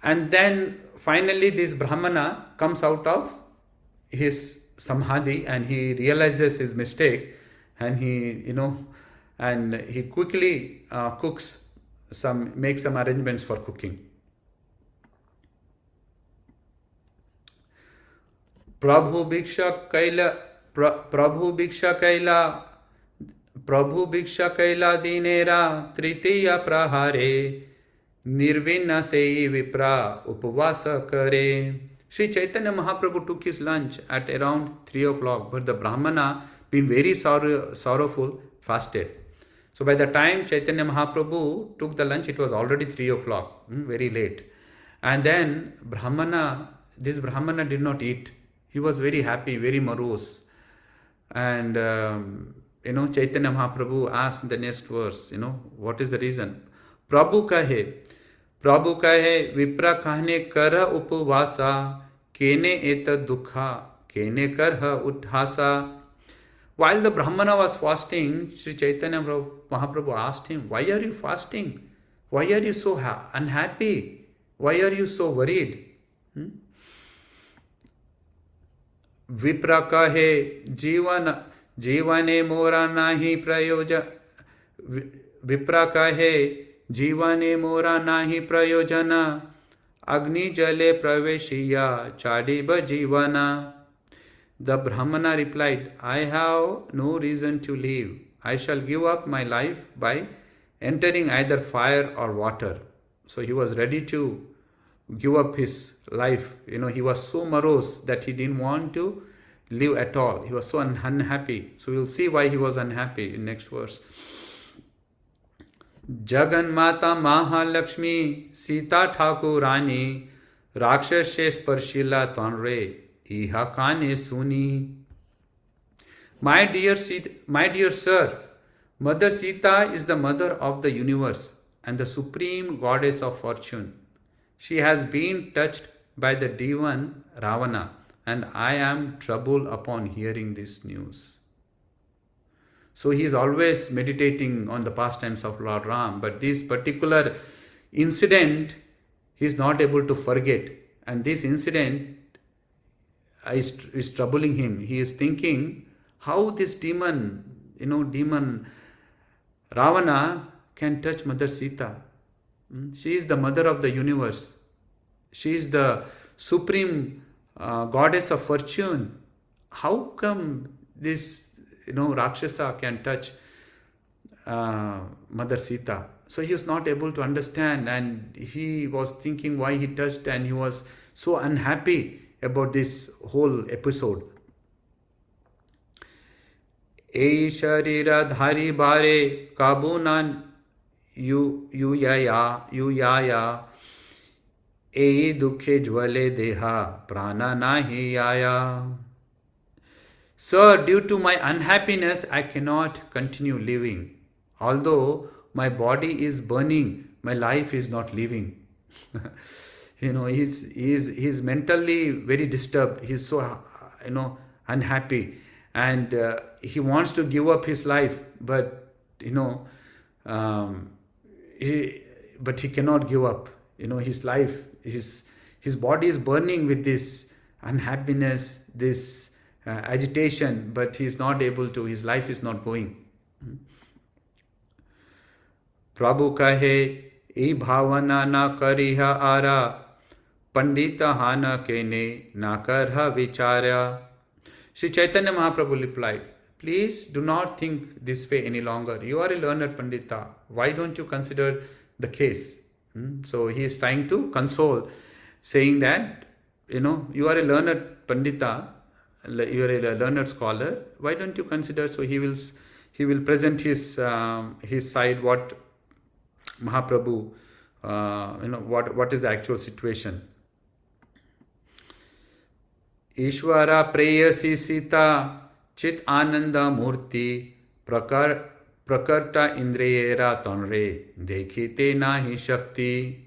And then finally this Brahmana comes out of his samadhi and he realizes his mistake, and he quickly makes some arrangements for cooking. Prabhu Bhiksha Kaila Dinera Tritiya Prahare Nirvinna Sei Vipra Upavasa Kare. Sri Chaitanya Mahaprabhu took his lunch at around 3 o'clock, but the Brahmana, being very sorrowful, fasted. So by the time Chaitanya Mahaprabhu took the lunch, it was already 3 o'clock, very late. And then this Brahmana did not eat. He was very happy, very morose. And Chaitanya Mahaprabhu asked in the next verse, what is the reason? Prabhu kahe, Vipra kahne kara upavasa, kene eta dukha, kene karha uthasa. While the Brahmana was fasting, Sri Chaitanya Mahaprabhu asked him, why are you fasting? Why are you so unhappy? Why are you so worried? Vipra kahe जीवने मोरा नाही प्रयोजन. विप्रा कहे जीवने मोरा नाही प्रयोजन अग्नि जले प्रवेशिया चाडिब जीवना. The Brahmana replied, I have no reason to live. I shall give up my life by entering either fire or water. So he was ready to give up his life. He was so morose that he didn't want to live at all. He was so unhappy. So we'll see why he was unhappy in next verse. Jagan Mata Mahalakshmi Sita Thakurani Rakshashe Sparshila Tanre Iha Kane Suni. My dear sir, Mother Sita is the mother of the universe and the supreme goddess of fortune. She has been touched by the demon Ravana, and I am troubled upon hearing this news. So he is always meditating on the pastimes of Lord Ram, but this particular incident he is not able to forget, and this incident is troubling him. He is thinking how this demon Ravana can touch Mother Sita. She is the mother of the universe. She is the supreme goddess of fortune, how come this Rakshasa can touch Mother Sita? So he was not able to understand, and he was thinking why he touched, and he was so unhappy about this whole episode. Ei sharira dhari bare kabunan you yaya ei dukhe jwale deha prana nahi yaya. Sir, due to my unhappiness, I cannot continue living. Although my body is burning, my life is not living. He's mentally very disturbed. He's so unhappy, and he wants to give up his life, but he cannot give up. His life, his body is burning with this unhappiness, this agitation, but he is not able to. His life is not going. Prabhu kahe e bhavana na kariha ara pandita hana kene na karha vicharya. Sri Chaitanya Mahaprabhu replied, please do not think this way any longer. You are a learned Pandita. Why don't you consider the case? So he is trying to console, saying that, you are a learned Pandita, you are a learned scholar. Why don't you consider? So he will present his side, what Mahaprabhu, what is the actual situation. Ishvara preyasi sita chit ananda murti prakarta indriyera tanre dekhite nahi shakti.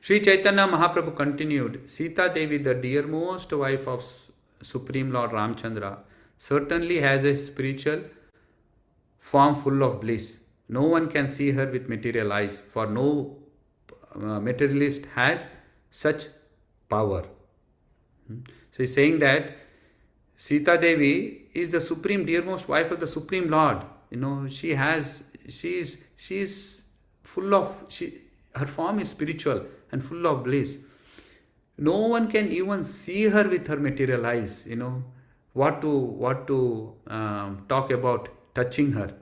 Sri Chaitanya Mahaprabhu continued, Sita Devi, the dearmost wife of Supreme Lord Ramchandra, certainly has a spiritual form full of bliss. No one can see her with material eyes, for no materialist has such power. So he's saying that Sita Devi is the supreme dearmost wife of the Supreme Lord. She is full of, her form is spiritual and full of bliss. No one can even see her with her material eyes. What to talk about touching her.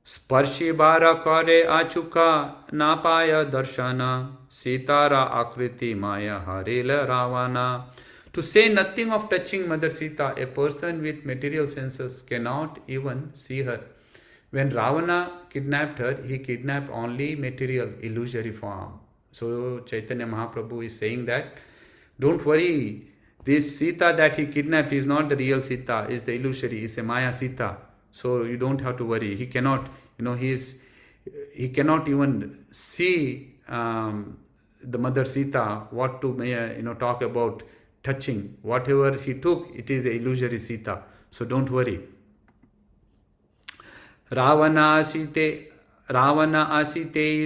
Sparshi bara kare achuka napaya darshana sitara akriti maya harila ravana. To say nothing of touching Mother Sita, a person with material senses cannot even see her. When Ravana kidnapped her, he kidnapped only material, illusory form. So Chaitanya Mahaprabhu is saying that, don't worry, this Sita that he kidnapped is not the real Sita, is the illusory, is a Maya Sita. So you don't have to worry. He cannot, he cannot even see the Mother Sita. What to talk about touching. Whatever he took, it is a illusory Sita. So don't worry. Ravana asite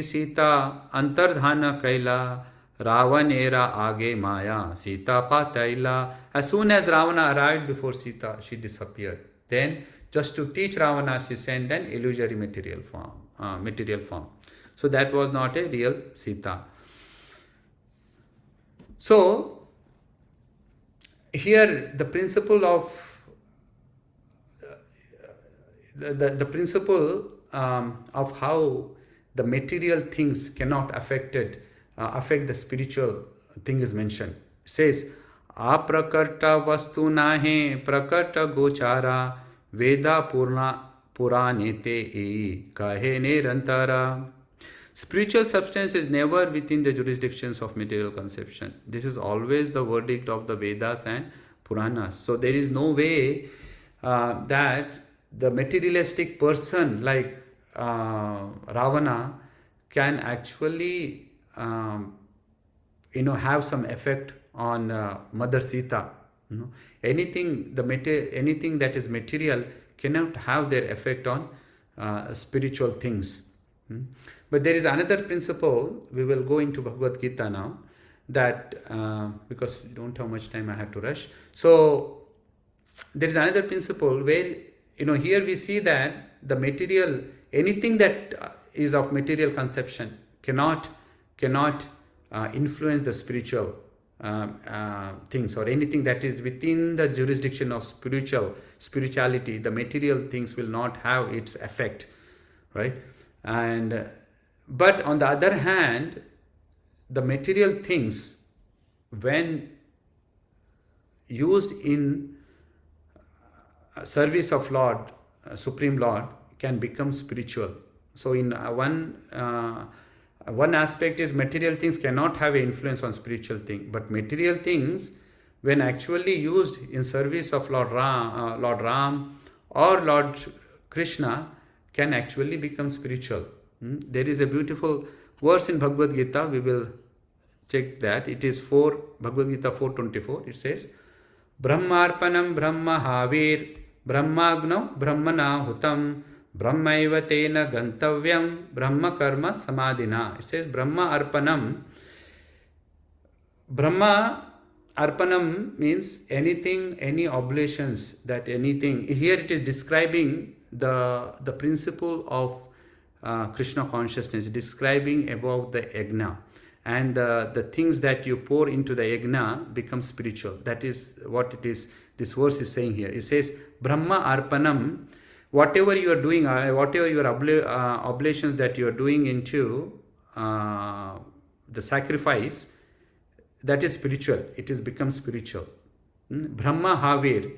Sita antardhana kaila Ravanera age maya Sita pataila. As soon as Ravana arrived before Sita, she disappeared. Then, just to teach Ravana, she sent an illusory material form. So that was not a real Sita. So here the principle of the principle of how the material things cannot affect the spiritual thing is mentioned. It says, aprakarta vastu nahe prakarta gochara veda puranete e kahe nirantara. Spiritual substance is never within the jurisdictions of material conception. This is always the verdict of the Vedas and Puranas. So there is no way that the materialistic person like Ravana can actually have some effect on Mother Sita. Anything that is material cannot have their effect on spiritual things. But there is another principle. We will go into Bhagavad Gita now, that because we don't have much time, I have to rush. So there is another principle where here we see that the material, anything that is of material conception cannot influence the spiritual things, or anything that is within the jurisdiction of spirituality. The material things will not have its effect, right? And but on the other hand, the material things, when used in service of Lord, Supreme Lord, can become spiritual. So in one aspect is material things cannot have an influence on spiritual thing, but material things, when actually used in service of Lord Ram or Lord Krishna, can actually become spiritual. There is a beautiful verse in Bhagavad Gita. We will check that. It is Bhagavad Gita 4:24. It says, Brahmarpanam Brahma Havir Brahmagno Brahmana Hutam Brahmaiva Tena Gantavyam Brahma Karma Samadhina. It says Brahma Arpanam means anything, any oblations, that anything. Here it is describing the principle of Krishna consciousness, describing about the yajna. And the things that you pour into the yajna become spiritual. That is what it is. This verse is saying here. It says, Brahma Arpanam, whatever you are doing, whatever your oblations that you are doing into the sacrifice, that is spiritual. It is become spiritual. Brahma Havir.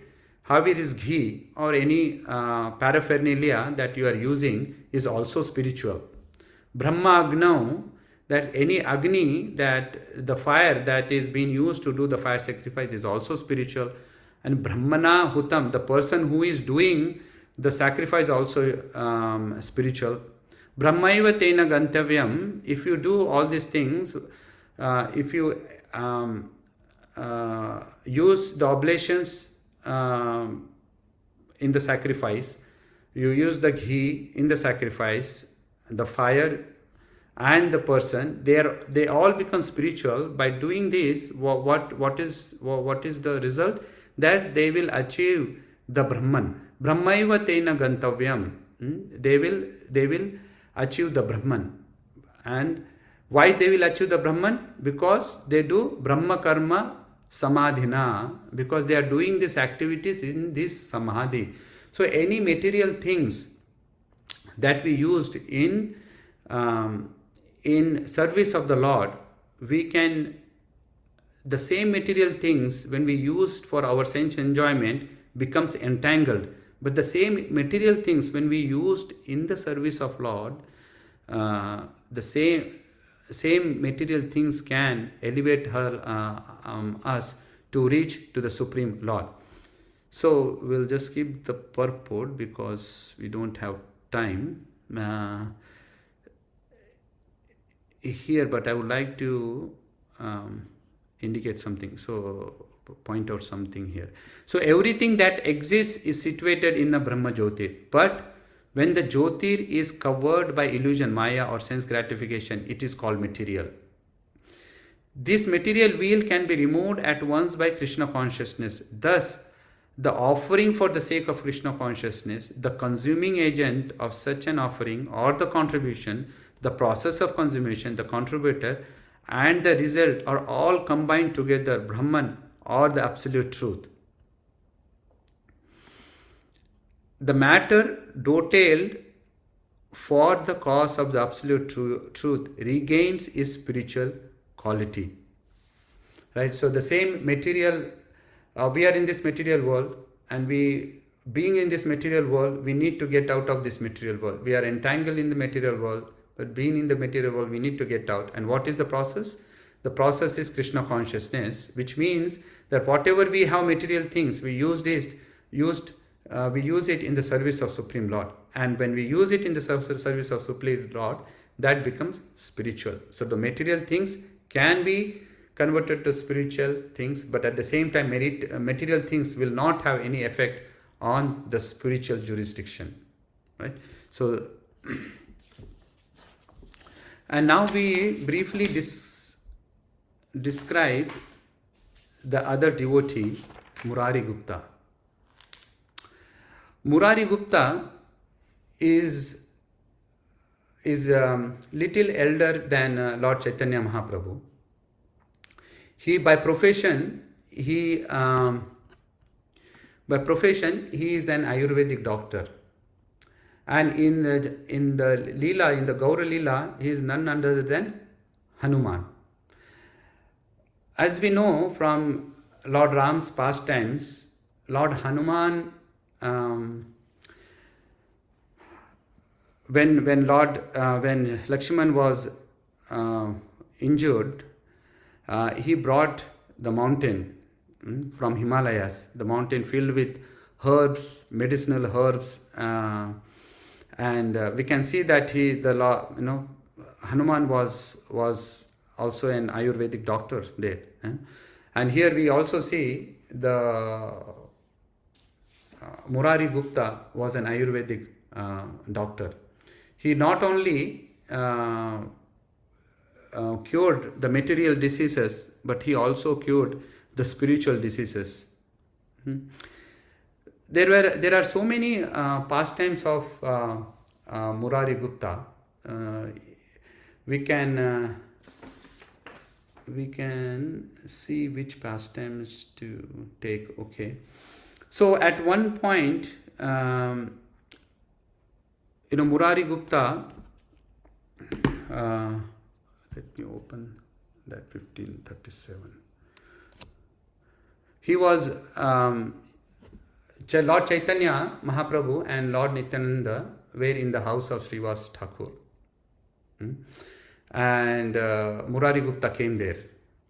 Havir is ghee, or any paraphernalia that you are using is also spiritual. Brahma Agnav, that any Agni, that the fire that is being used to do the fire sacrifice, is also spiritual. And Brahmana Hutam, the person who is doing the sacrifice, also spiritual. Brahmaiva Tena Gantavyam, if you do all these things, if you use the oblations in the sacrifice, you use the ghee in the sacrifice, the fire and the person, they all become spiritual. By doing this, what is the result? That they will achieve the Brahman. Brahmaiva Tena Gantavyam. They will achieve the Brahman. And why they will achieve the Brahman? Because they do Brahma Karma Samadhina, because they are doing these activities in this Samadhi. So any material things that we used in service of the Lord, the same material things, when we used for our sense enjoyment, becomes entangled. But the same material things, when we used in the service of Lord, the same material things can elevate us to reach to the Supreme Lord. So we'll just keep the purport because we don't have time here, but I would like to indicate something, so point out something here. So everything that exists is situated in the Brahma Jyotir, but when the Jyotir is covered by illusion, Maya, or sense gratification, it is called material. This material wheel can be removed at once by Krishna consciousness. Thus, the offering for the sake of Krishna consciousness, the consuming agent of such an offering or the contribution, the process of consummation, the contributor, and the result are all combined together, Brahman, or the absolute truth. The matter detailed for the cause of the absolute truth regains its spiritual quality. Right? So the same material, we are in this material world, and being in this material world, we need to get out of this material world. We are entangled in the material world, but being in the material world, we need to get out. And what is the process? The process is Krishna consciousness, which means that whatever we have material things, we use it in the service of Supreme Lord. And when we use it in the service of Supreme Lord, that becomes spiritual. So the material things can be converted to spiritual things, but at the same time, material things will not have any effect on the spiritual jurisdiction. Right? So, and now we briefly describe the other devotee, Murari Gupta. Murari Gupta is little elder than Lord Chaitanya Mahaprabhu. He by profession he is an Ayurvedic doctor, and in the Lila, in the Gaura Lila, he is none other than Hanuman. As we know from Lord Ram's pastimes, Lord Hanuman, when Lakshman was injured, he brought the mountain from Himalayas, the mountain filled with herbs, medicinal herbs, and we can see that Hanuman was also an Ayurvedic doctor there. And here we also see the Murari Gupta was an Ayurvedic doctor. He not only cured the material diseases, but he also cured the spiritual diseases. There are so many pastimes of Murari Gupta. We can see which pastimes to take. Okay, so at one point, Murari Gupta. Let me open that 1537. He was Lord Chaitanya Mahaprabhu and Lord Nityananda were in the house of Srivas Thakur. And Murari Gupta came there.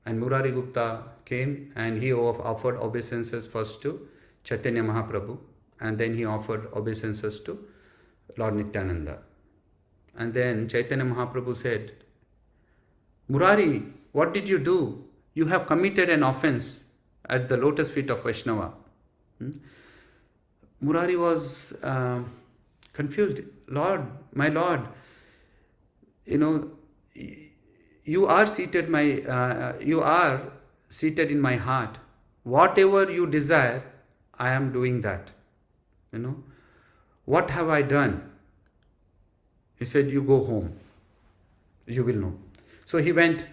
And Murari Gupta came and he offered obeisances first to Chaitanya Mahaprabhu, and then he offered obeisances to Lord Nityananda. And then Chaitanya Mahaprabhu said, Murari, what did you do? You have committed an offense at the lotus feet of Vaishnava. Murari was confused. Lord, my Lord, you are seated in my heart. Whatever you desire, I am doing that. What have I done? He said, you go home. You will know. So he went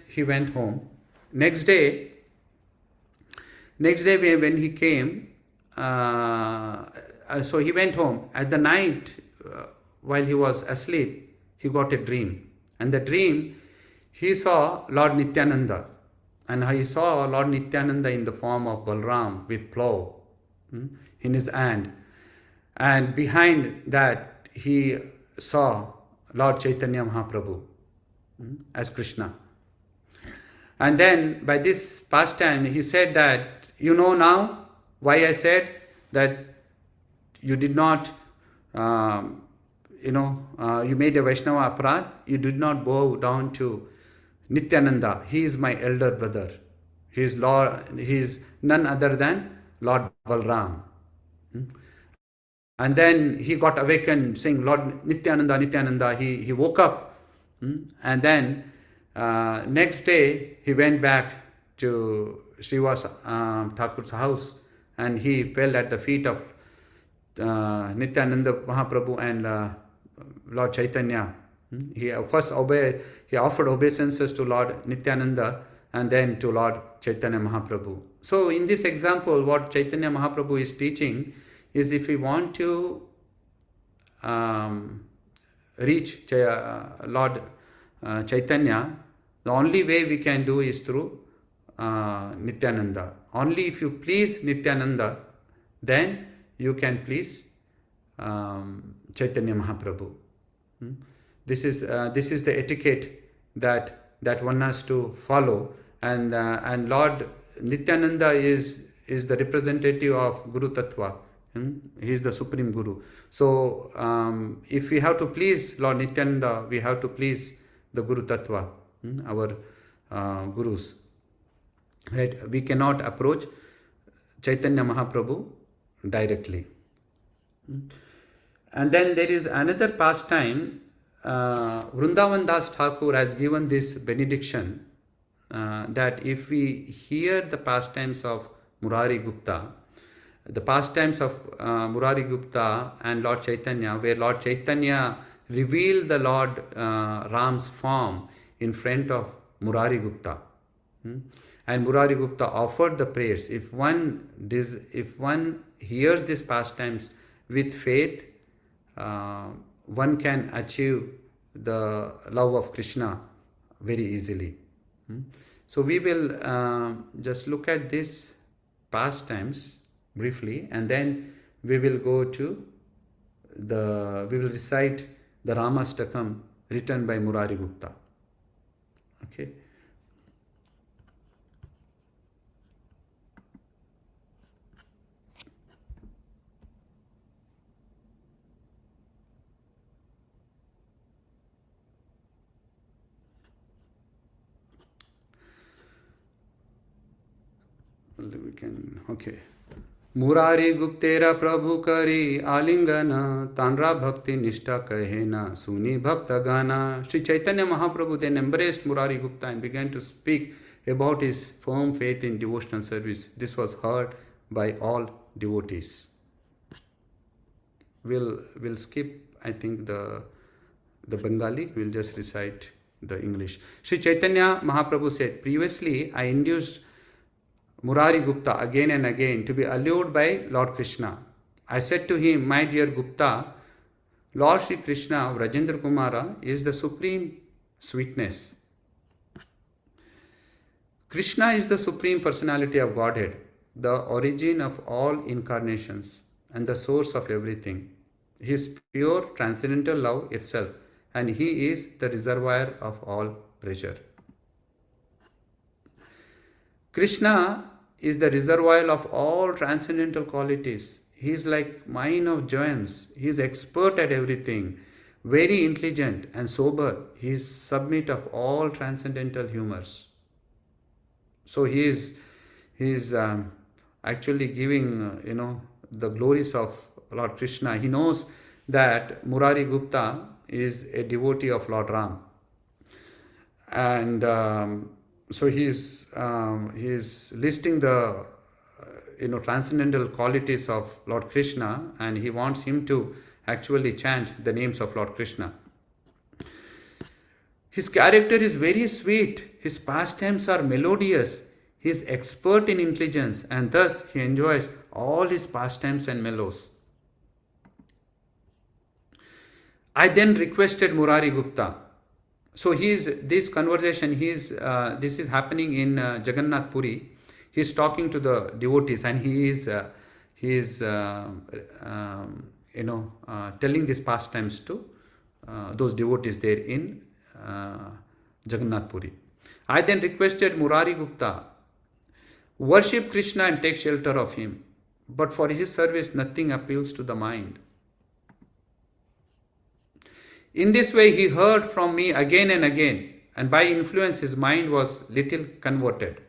home. Next day when he came, so he went home. At the night, while he was asleep, he got a dream. And the dream, he saw Lord Nityananda. And he saw Lord Nityananda in the form of Balram with plow in his hand. And behind that, he saw Lord Chaitanya Mahaprabhu as Krishna. And then by this pastime, he said that, now why I said that you did not, you made a Vaishnava aparadh, you did not bow down to Nityananda. He is my elder brother. He is none other than Lord Balram. And then he got awakened saying, Lord Nityananda, Nityananda. He woke up. And then next day he went back to Srivas Thakur's house, and he fell at the feet of Nityananda Mahaprabhu and Lord Chaitanya. He offered obeisances to Lord Nityananda and then to Lord Chaitanya Mahaprabhu. So in this example, what Chaitanya Mahaprabhu is teaching is, if we want to reach Lord Chaitanya, the only way we can do is through Nityananda. Only if you please Nityananda, then you can please Chaitanya Mahaprabhu. This is the etiquette that one has to follow, and Lord Nityananda is the representative of Guru Tattva. He is the supreme Guru. So if we have to please Lord Nityananda, we have to please the Guru Tattva, our Gurus. Right? We cannot approach Chaitanya Mahaprabhu directly. And then there is another pastime. Vrindavan Das Thakur has given this benediction that if we hear the pastimes of Murari Gupta, the pastimes of Murari Gupta and Lord Chaitanya, where Lord Chaitanya revealed the Lord Ram's form in front of Murari Gupta. And Murari Gupta offered the prayers. If one hears these pastimes with faith, one can achieve the love of Krishna very easily. So we will just look at these pastimes briefly, and then we will go to we will recite the Ramastakam written by Murari Gupta. Okay. We can, okay. Murari गुप्तेरा प्रभु करी आलिंगन तानरा भक्ति निष्ठा कहे ना सुनी भक्त गाना. Sri Chaitanya Mahaprabhu then embraced Murari Gupta and began to speak about his firm faith in devotional service. This was heard by all devotees. We'll skip, I think, the Bengali. We'll just recite the English. Sri Chaitanya Mahaprabhu said, previously I induced Murari Gupta again and again to be allured by Lord Krishna. I said to him, my dear Gupta, Lord Sri Krishna of Rajendra Kumara is the supreme sweetness. Krishna is the supreme personality of Godhead, the origin of all incarnations and the source of everything. He is pure transcendental love itself, and he is the reservoir of all pleasure. Krishna is the reservoir of all transcendental qualities. He is like mine of gems. He is expert at everything, very intelligent and sober. He is submit of all transcendental humors. So he is actually giving the glories of Lord Krishna. He knows that Murari Gupta is a devotee of Lord Ram, and so he is listing the transcendental qualities of Lord Krishna, and he wants him to actually chant the names of Lord Krishna. His character is very sweet. His pastimes are melodious. He is expert in intelligence, and thus he enjoys all his pastimes and mellows. I then requested Murari Gupta. So this conversation, this is happening in Jagannath Puri. He is talking to the devotees, and he is telling these pastimes to those devotees there in Jagannath Puri. I then requested Murari Gupta, worship Krishna and take shelter of him, but for his service nothing appeals to the mind. In this way he heard from me again and again, and by influence his mind was little converted.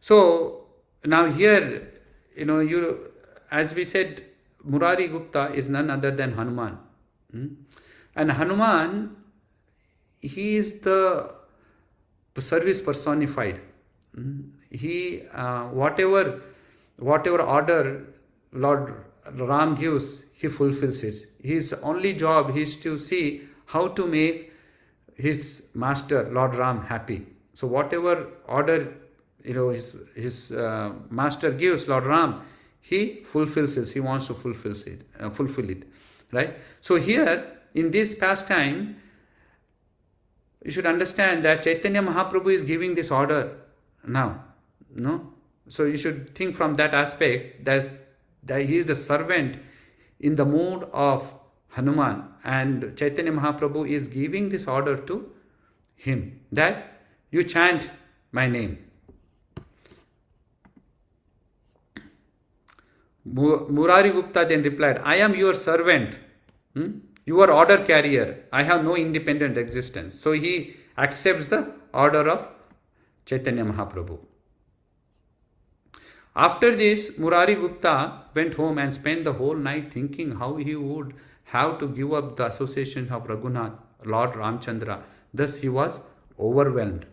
So now here, as we said, Murari Gupta is none other than Hanuman. And Hanuman, he is the service personified. He, whatever order Lord Ram gives, he fulfills it. His only job is to see how to make his master, Lord Ram, happy. So whatever order his master gives Lord Ram, he fulfills it. He wants to fulfill it, right? So here in this pastime, you should understand that Chaitanya Mahaprabhu is giving this order now. No, so you should think from that aspect that he is the servant in the mood of Hanuman, and Chaitanya Mahaprabhu is giving this order to him that you chant my name. Murari Gupta then replied, I am your servant, your order carrier. I have no independent existence. So he accepts the order of Chaitanya Mahaprabhu. After this, Murari Gupta went home and spent the whole night thinking how he would have to give up the association of Raghunath, Lord Ramchandra. Thus he was overwhelmed.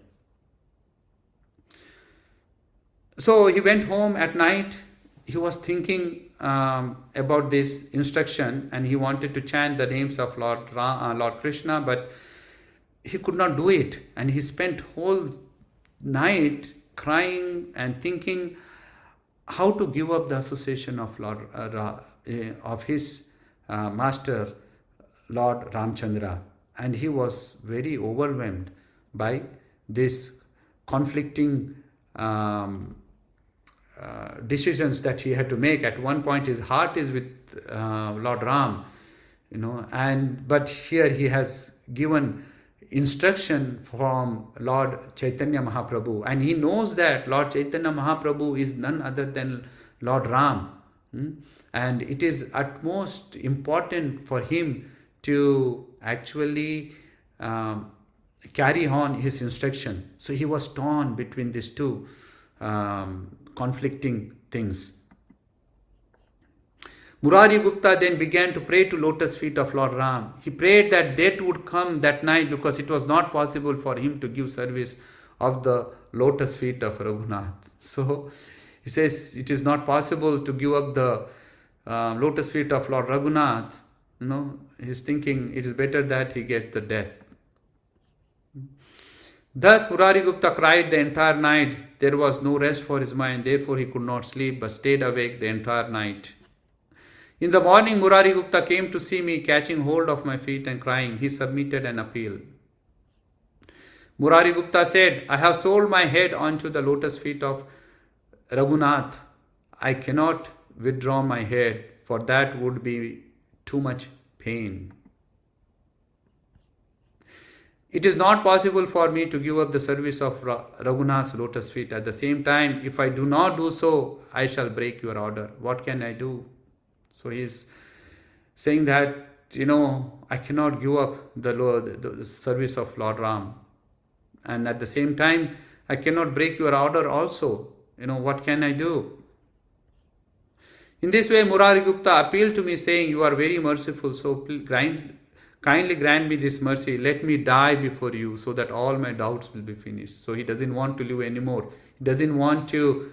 So he went home at night. He was thinking about this instruction, and he wanted to chant the names of Lord Krishna, but he could not do it. And he spent whole night crying and thinking how to give up the association of of his master Lord Ramchandra, and he was very overwhelmed by this conflicting decisions that he had to make. At one point, his heart is with Lord Ram, but here he has given instruction from Lord Chaitanya Mahaprabhu, and he knows that Lord Chaitanya Mahaprabhu is none other than Lord Ram. And it is utmost important for him to actually carry on his instruction. So he was torn between these two conflicting things. Murari Gupta then began to pray to lotus feet of Lord Ram. He prayed that death would come that night because it was not possible for him to give service of the lotus feet of Raghunath. So he says it is not possible to give up the lotus feet of Lord Raghunath. He's thinking it is better that he gets the death. Thus Murari Gupta cried the entire night. There was no rest for his mind, therefore he could not sleep but stayed awake the entire night. In the morning, Murari Gupta came to see me, catching hold of my feet and crying. He submitted an appeal. Murari Gupta said, I have sold my head onto the lotus feet of Raghunath. I cannot withdraw my head, for that would be too much pain. It is not possible for me to give up the service of Raghunath's lotus feet. At the same time, if I do not do so, I shall break your order. What can I do? So he is saying that, I cannot give up the service of Lord Ram. And at the same time, I cannot break your order also. What can I do? In this way, Murari Gupta appealed to me saying, you are very merciful, so kindly grant me this mercy. Let me die before you so that all my doubts will be finished. So he doesn't want to live anymore. He doesn't want to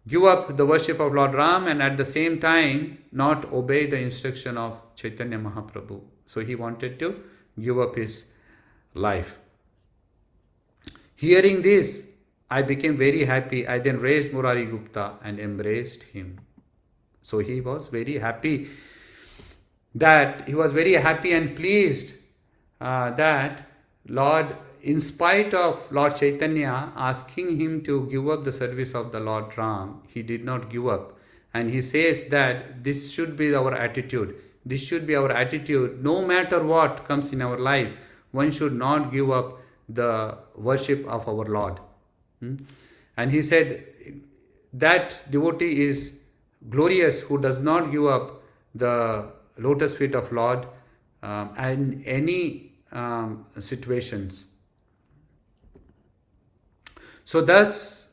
give up the worship of Lord Ram and at the same time not obey the instruction of Chaitanya Mahaprabhu. So he wanted to give up his life. Hearing this, I became very happy. I then raised Murari Gupta and embraced him. So he was very happy and pleased that Lord, in spite of Lord Chaitanya asking him to give up the service of the Lord Ram, he did not give up. And he says that this should be our attitude. This should be our attitude. No matter what comes in our life, one should not give up the worship of our Lord. And he said that devotee is glorious who does not give up the lotus feet of Lord in any situations. So thus,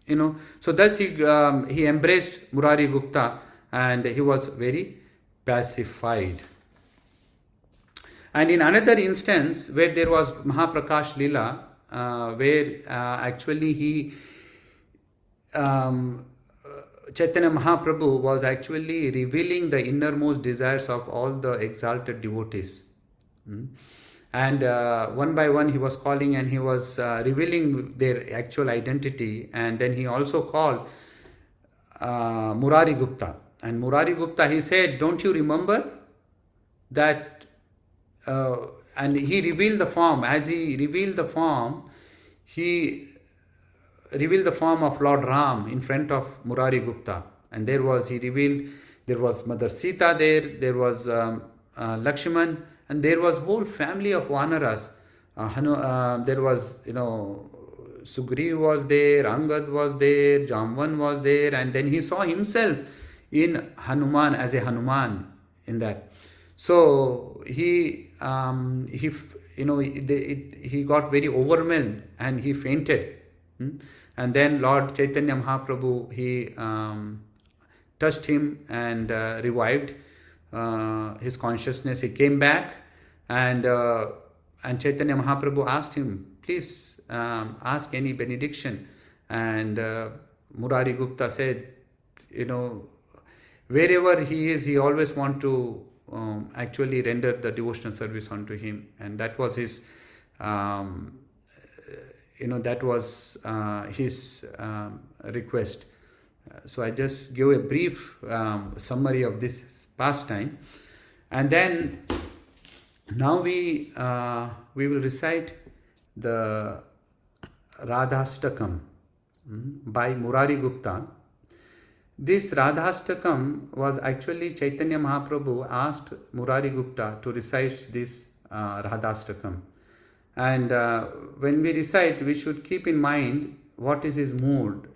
he embraced Murari Gupta and he was very pacified. And in another instance where there was Mahaprakash Lila, where actually Chaitanya Mahaprabhu was actually revealing the innermost desires of all the exalted devotees. And one by one he was calling and he was revealing their actual identity. And then he also called Murari Gupta. And Murari Gupta, he said, don't you remember that? And he revealed the form. As he revealed the form, he revealed the form of Lord Ram in front of Murari Gupta. And there was Mother Sita there was Lakshman, and there was whole family of Vanaras. There was, Sugriv was there, Angad was there, Jamvan was there, and then he saw himself in Hanuman as a Hanuman in that. So he got very overwhelmed and he fainted. And then Lord Chaitanya Mahaprabhu, he touched him and revived his consciousness. He came back and Chaitanya Mahaprabhu asked him, please ask any benediction. And Murari Gupta said, wherever he is, he always want to actually render the devotional service unto him. And that was his that was his request. So I just give a brief summary of this pastime, and then now we will recite the Radhastakam by Murari Gupta. This Radhastakam was actually Chaitanya Mahaprabhu asked Murari Gupta to recite this Radhastakam. And when we recite, we should keep in mind what is his mood.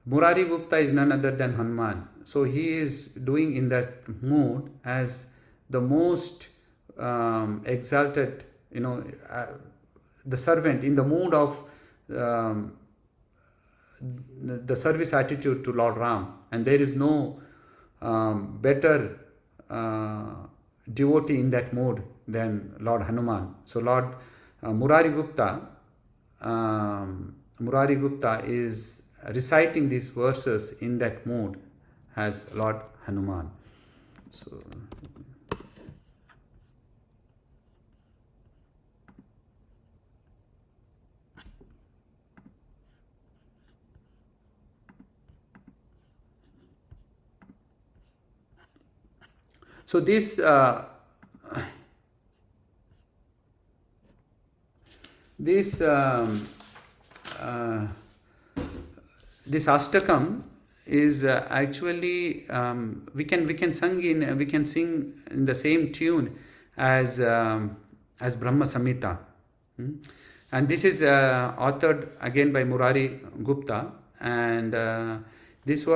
Murari Gupta is none other than Hanuman. So he is doing in that mood as the most exalted, the servant in the mood of the service attitude to Lord Ram. And there is no better devotee in that mood than Lord Hanuman. So Lord Murari Gupta is reciting these verses in that mood as Lord Hanuman. So this Astakam is actually we can sing in the same tune as Brahma Samhita, and this is authored again by Murari Gupta, and this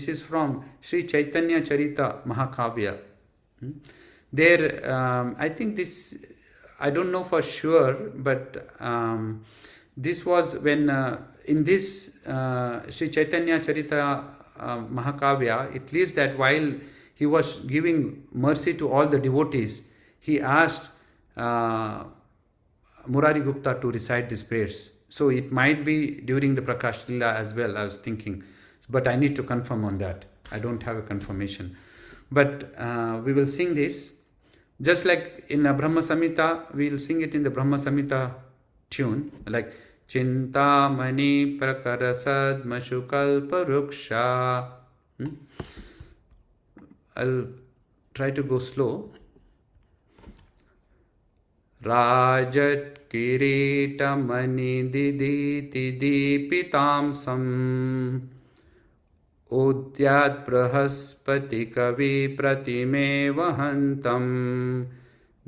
is from Sri Chaitanya Charita Mahakavya. There, I think this, I don't know for sure, but this was when in this Sri Chaitanya Charita Mahakavya, it lists that while he was giving mercy to all the devotees, he asked Murari Gupta to recite these prayers. So it might be during the Prakash Lila as well, I was thinking. But I need to confirm on that. I don't have a confirmation. But we will sing this. Just like in a Brahma Samhita, we will sing it in the Brahma Samhita tune. Like Chintamani Prakarasad Mashukalpa Ruksha. I'll try to go slow. Rajat Kiritamani Diditi Dipitamsam Udyat Brahaspati Kavi Pratime Vahantam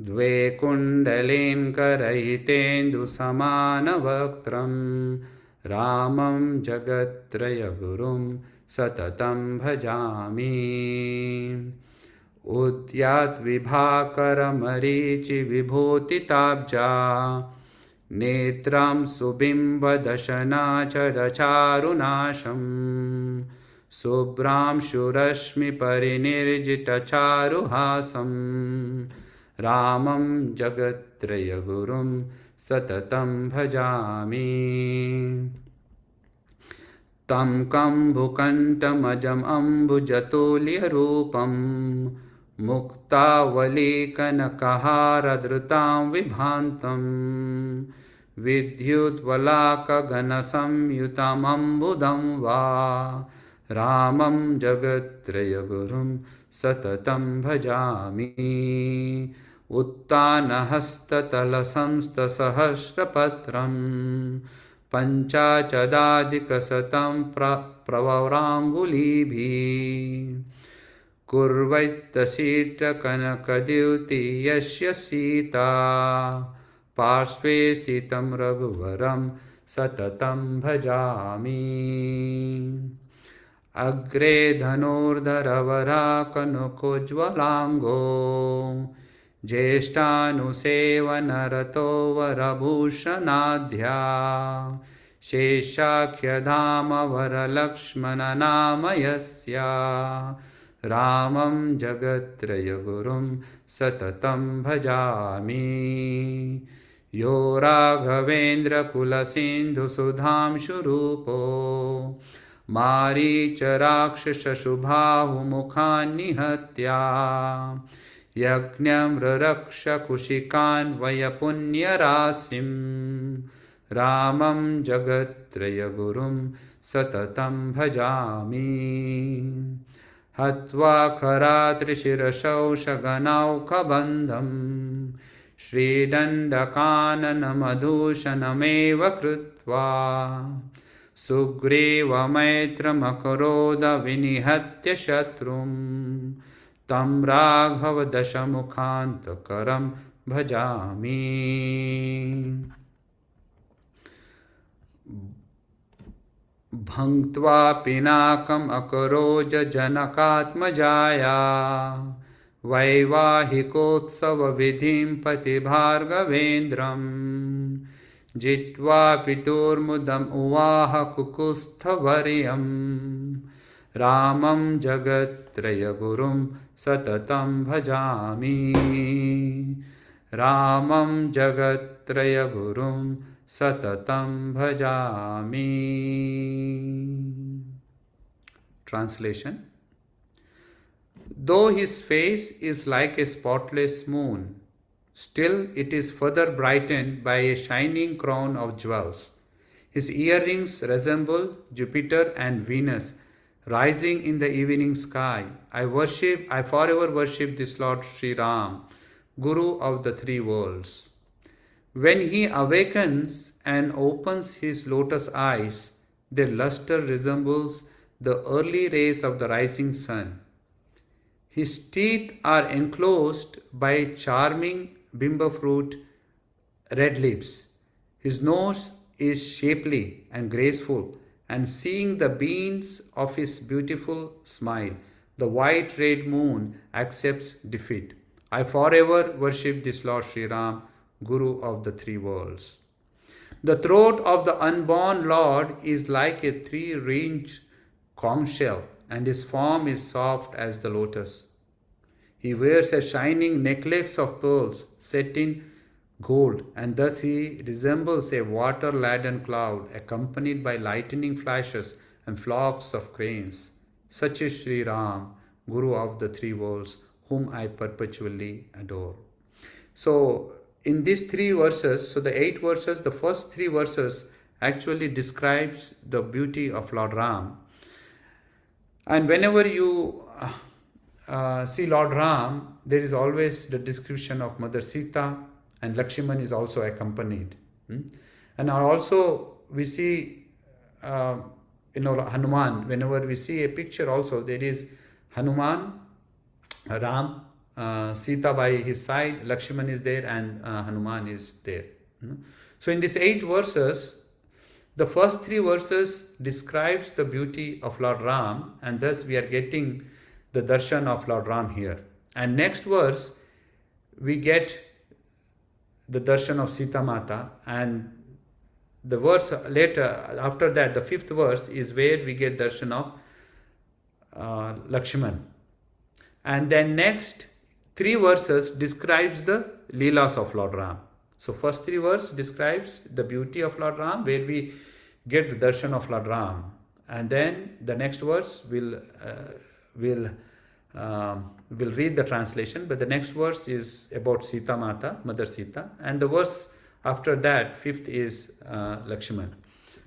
Dve Kundalen Karahitendu Samana Vaktram Ramam Jagatraya Gurum Satatam Bhajami Udyat Vibhakara Marichi Vibhotitabja Netram Subimba Dashana Characharunasham Subram Shurashmi Parinirjita Charuhasam Ramam Jagatraya Gurum Satatam Bhajami Tam Kambhukantamajam Ambujatulya Rupam Muktavalikanakahara Vibhantam Vidyutvalaka Ganasamyutam Ambudam Va Ramam Jagatraya Gurum Satatam Bhajami Uttanahastatala Samsta Sahasrapatram Panchachadadikasatam Pravavrangulibhi Kurvaitasita Kanakadyuti Yasya Sita Parshve Stitam Raghuvaram Satatam Bhajami Agre Dhanurdharavara Kanukojvalango Jeshtanusevanaratho Varabhushanadhya Sheshakhyadhama Varalakshmana Namayasya Ramam Jagatraya Gurum Satatam Bhajami Yo Raghavendra Kulasindhu Sudham Shurupo Maricha Rakshasa Shubhahu Mukhan Nihatya Yajnam raraksha kushikan vaya punyarasim Ramam jagatraya gurum satatam bhajami Hatva karatrishirashau shaganau kabandham Shridandakaanamadushanameva krutva Sugreva maitramakaroda vinihatya shatrum Tam raghava dashamukhantakaram bhajami Bhangtva pinakam akaroja janakatmajaya Vaivahikotsava vidhim pati bhargavendram Jitva piturmudam uvaha kukusthavariyam Ramam jagatraya gurum satatam bhajami Ramam jagatraya gurum satatam bhajami. Translation. Though his face is like a spotless moon, still it is further brightened by a shining crown of jewels. His earrings resemble Jupiter and Venus rising in the evening sky. I forever worship this Lord Sri Ram, Guru of the three worlds. When he awakens and opens his lotus eyes, their luster resembles the early rays of the rising sun. His teeth are enclosed by charming bimba fruit red lips. His nose is shapely and graceful, and seeing the beams of his beautiful smile, the white red moon accepts defeat. I forever worship this Lord Sri Ram, Guru of the three worlds. The throat of the unborn Lord is like a three-ringed conch shell, and his form is soft as the lotus. He wears a shining necklace of pearls set in gold, and thus he resembles a water-laden cloud accompanied by lightning flashes and flocks of cranes. Such is Sri Ram, Guru of the three worlds, whom I perpetually adore. So, in these three verses, so the 8 verses, the first 3 verses actually describes the beauty of Lord Ram. And whenever you see Lord Ram, there is always the description of Mother Sita, and Lakshman is also accompanied. And also we see, Hanuman. Whenever we see a picture also, there is Hanuman, Ram, Sita by his side, Lakshman is there, and Hanuman is there. So in these 8 verses, the first 3 verses describes the beauty of Lord Ram, and thus we are getting the darshan of Lord Ram here. And next verse, we get the darshan of Sita Mata, and the verse later, after that, the 5th verse is where we get darshan of Lakshman. And then next 3 verses describes the Leelas of Lord Ram. So first 3 verses describes the beauty of Lord Ram, where we get the darshan of Lord Ram. And then the next verse will read the translation, but the next verse is about Sita Mata, Mother Sita, and the verse after that, 5th, is Lakshman.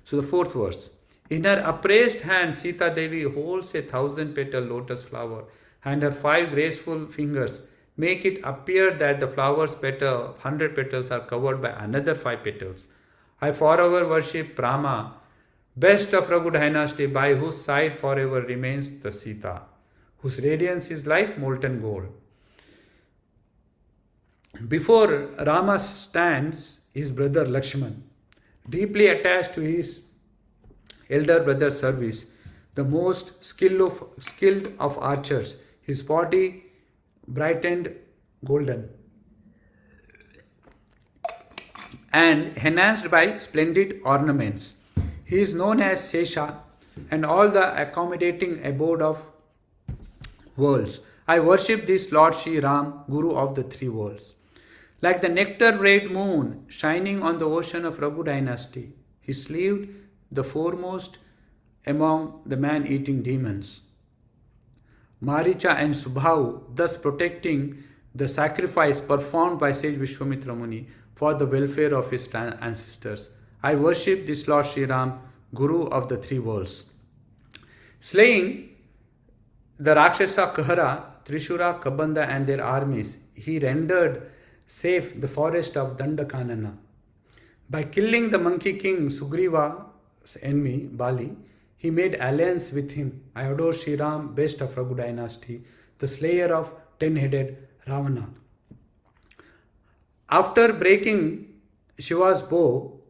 So the 4th verse. In her upraised hand, Sita Devi holds a 1,000-petal lotus flower, and her 5 graceful fingers make it appear that the flower's 100 petals are covered by another 5 petals. I forever worship Rama, best of Raghu dynasty, by whose side forever remains the Sita, whose radiance is like molten gold. Before Rama stands his brother Lakshman, deeply attached to his elder brother's service, the most skilled of archers, his body brightened golden and enhanced by splendid ornaments. He is known as Sesha and all the accommodating abode of worlds. I worship this Lord Sri Ram, Guru of the three worlds. Like the nectar-red moon shining on the ocean of Raghu dynasty, he sleeved the foremost among the man-eating demons, Maricha and Subhahu, thus protecting the sacrifice performed by sage Vishwamitra Muni for the welfare of his ancestors. I worship this Lord Sri Ram, Guru of the three worlds. Slaying the Rakshasa Kahara, Trishura, Kabanda and their armies, he rendered safe the forest of Dandakanana. By killing the monkey king Sugriva's enemy, Bali, he made alliance with him. I adore Sri Ram, best of Raghu dynasty, the slayer of 10-headed Ravana. After breaking Shiva's bow,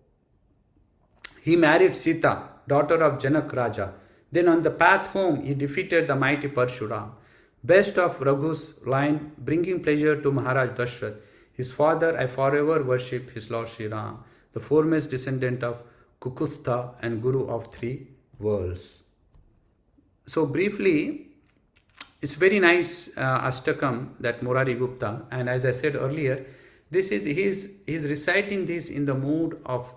he married Sita, daughter of Janak Raja. Then on the path home, he defeated the mighty Parshuram, best of Raghu's line, bringing pleasure to Maharaj Dashrath. His father, I forever worship his Lord Sri Ram, the foremost descendant of Kukusta and Guru of three worlds. So briefly, it's very nice Ashtakam that Murari Gupta, and as I said earlier, this is he's reciting this in the mood of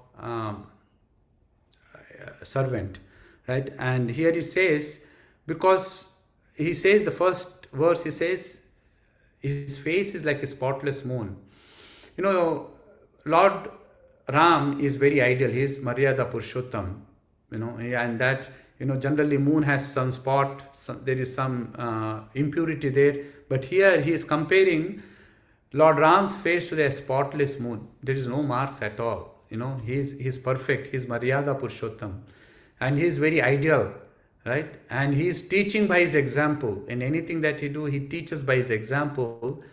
servant, right? And here it says, because he says the first verse, he says his face is like a spotless moon. You know, Lord Ram is very ideal. He is Maryada Purushottam, you know, and that, you know, generally moon has some spot, there is some impurity there. But here he is comparing Lord Ram's face to the spotless moon. There is no marks at all. You know, he is perfect. He is Maryada Purushottam. And he is very ideal, right? And he is teaching by his example. In anything that he do, he teaches by his example.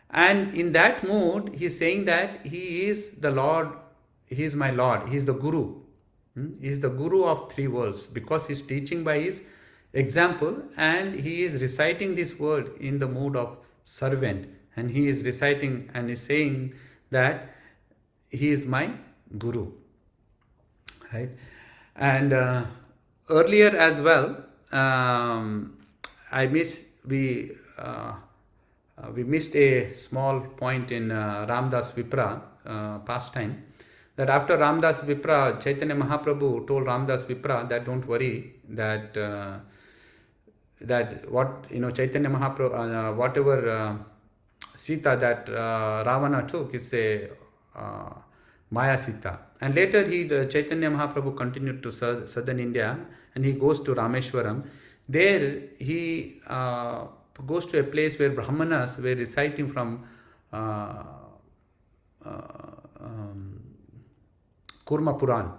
And in that mood, he is saying that he is the Lord, he is my Lord, he is the Guru. He is the Guru of three worlds, because he is teaching by his example, and he is reciting this word in the mood of servant. And he is reciting and is saying that he is my Guru, right? And earlier as well, we missed a small point in Ramdas Vipra pastime, that after Ramdas Vipra, Chaitanya Mahaprabhu told Ramdas Vipra that don't worry, that what, you know, Chaitanya Mahaprabhu, whatever Sita that Ravana took is a Maya Sita. And later the Chaitanya Mahaprabhu continued to southern India, and he goes to Rameshwaram. There he goes to a place where Brahmanas were reciting from Kurma Puran,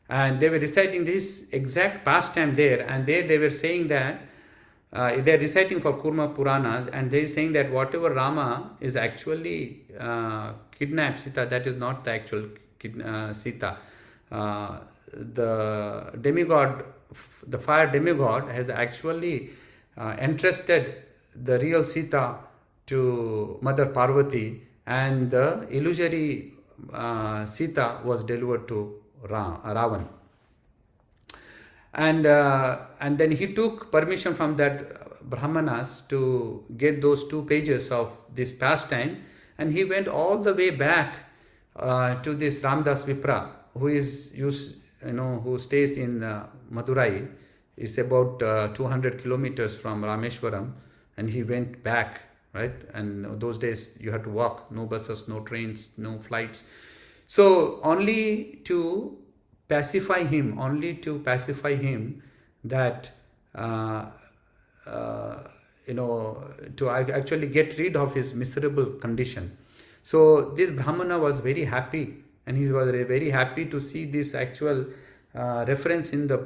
and they were reciting this exact pastime there. And there they were saying that they are reciting for Kurma Purana, and they are saying that whatever Rama is actually kidnapped Sita, that is not the actual Sita. The demigod, the fire demigod, has actually entrusted the real Sita to Mother Parvati, and the illusory Sita was delivered to Ravan. And then he took permission from that Brahmanas to get those 2 pages of this pastime, and he went all the way back to this Ramdas Vipra, who stays in Madurai. It's about 200 kilometers from Rameshwaram, and he went back, right? And those days you had to walk, no buses, no trains, no flights. So only to pacify him that to actually get rid of his miserable condition. So this Brahmana was very happy, and he was very happy to see this actual reference in the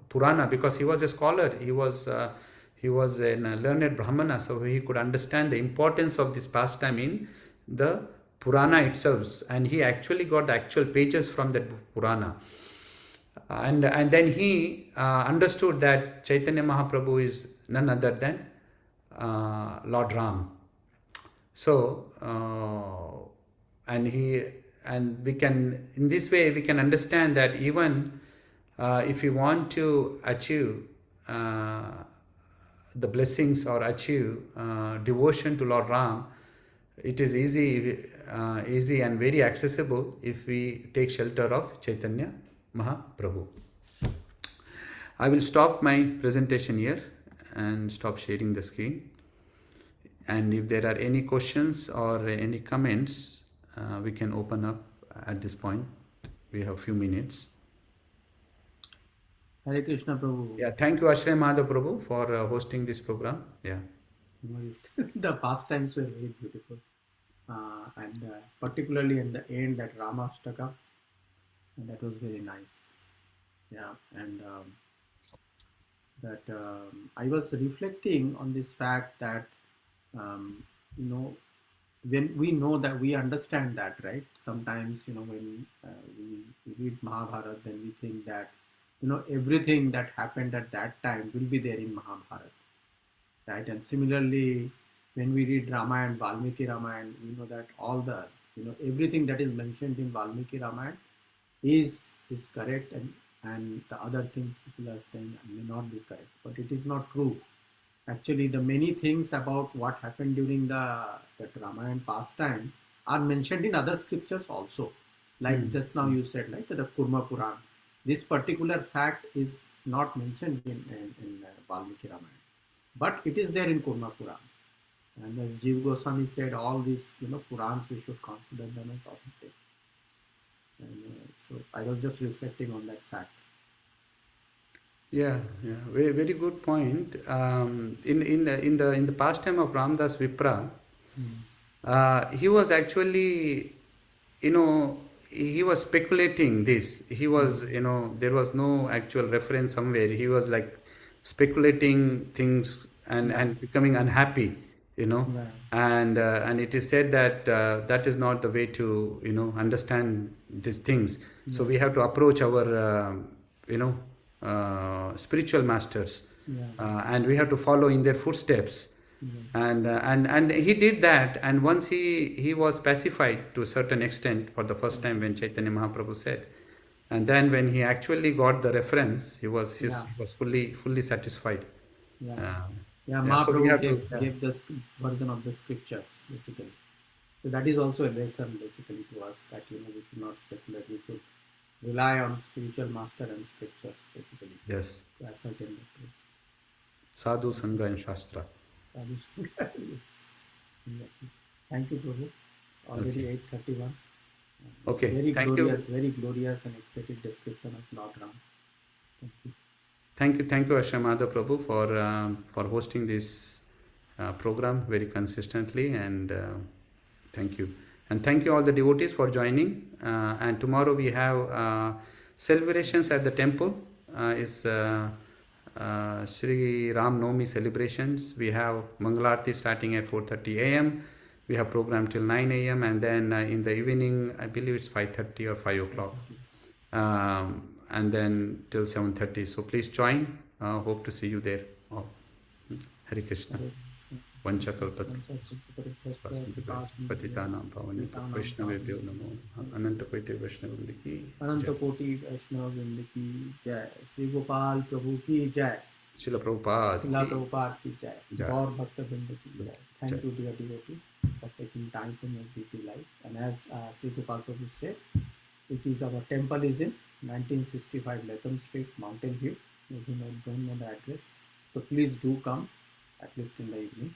Purana, because he was a scholar. He was a learned Brahmana, so he could understand the importance of this pastime in the Purana itself, and he actually got the actual pages from that Purana. And then he understood that Chaitanya Mahaprabhu is none other than Lord Ram. So we can, in this way we can understand that even if we want to achieve the blessings or achieve devotion to Lord Ram, it is easy and very accessible if we take shelter of Chaitanya Mahaprabhu. I will stop my presentation here and stop sharing the screen. And if there are any questions or any comments, we can open up at this point. We have few minutes. Hare Krishna Prabhu. Yeah, thank you Ashray Madhav Prabhu for hosting this program. Yeah. The pastimes were very beautiful. And particularly in the end, that Rama Ashtaka, that was very nice. Yeah, and that I was reflecting on this fact that um, you know, when we know that, we understand that, right? Sometimes, when we read Mahabharata, then we think that everything that happened at that time will be there in Mahabharata, right? And similarly, when we read Ramayana, Valmiki Ramayana, we know that all the everything that is mentioned in Valmiki Ramayana is correct, and the other things people are saying may not be correct, but it is not true. Actually, the many things about what happened during that Ramayana pastime are mentioned in other scriptures also. Like just now you said, like the Kurma Puran. This particular fact is not mentioned in Valmiki Ramayana, but it is there in Kurma Puran. And as Jiva Goswami said, all these Purans, we should consider them as authentic. And so I was just reflecting on that fact. Yeah, very, very good point. In the pastime of Ramdas Vipra, he was actually, he was speculating this. He was, there was no actual reference somewhere. He was like speculating things and becoming unhappy, and it is said that that is not the way to, understand these things. So we have to approach our, spiritual masters, and we have to follow in their footsteps. And he did that, and once he was pacified to a certain extent for the first time when Chaitanya Mahaprabhu said, and then when he actually got the reference, he was fully satisfied. So we Mahaprabhu have gave the version of the scriptures, basically. So that is also a lesson, basically, to us, that we should not speculate. We should rely on spiritual master and scriptures, basically. Yes. To ascertain the truth. Sadhu Sangha and Shastra. Thank you, Prabhu. Already 8:31. Okay. Very glorious and ecstatic description of Lord Ram. Thank you. Thank you, Ashram Madhav Prabhu, for hosting this program very consistently, and thank you. And thank you all the devotees for joining. And tomorrow we have celebrations at the temple. Is Shri Ram Navami celebrations. We have Mangalarti starting at 4:30 a.m. We have program till 9 a.m. and then in the evening, I believe it's 5:30 or 5 o'clock. And then till 7:30. So please join. Hope to see you there. Oh. Hare Krishna. पतितानां पावनेभ्यो वैष्णवेभ्यो नमो अनंत कोटि वैष्णव वृंद की अनंत कोटि वैष्णव वृंद की जय। श्री गोपाल प्रभु की जय। शिला प्रभुपाद की जय। गौर भक्त वृंद की जय। Thank you, dear devotees, for taking time to make busy life. And as Sri Gopal Prabhu said, it is our temple is in 1965 Latham Street, Mountain View. If you don't know the address, so please do come, at least in the evening.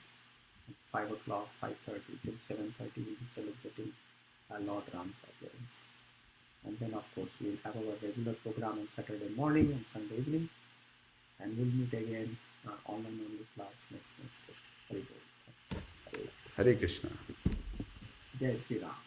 5 o'clock, 5:30 till 7:30, we'll be celebrating Lord Ram's appearance. And then, of course, we'll have our regular program on Saturday morning and Sunday evening. And we'll meet again online only class next Wednesday. Hare Krishna. Hare Krishna. Jai Sri Ram.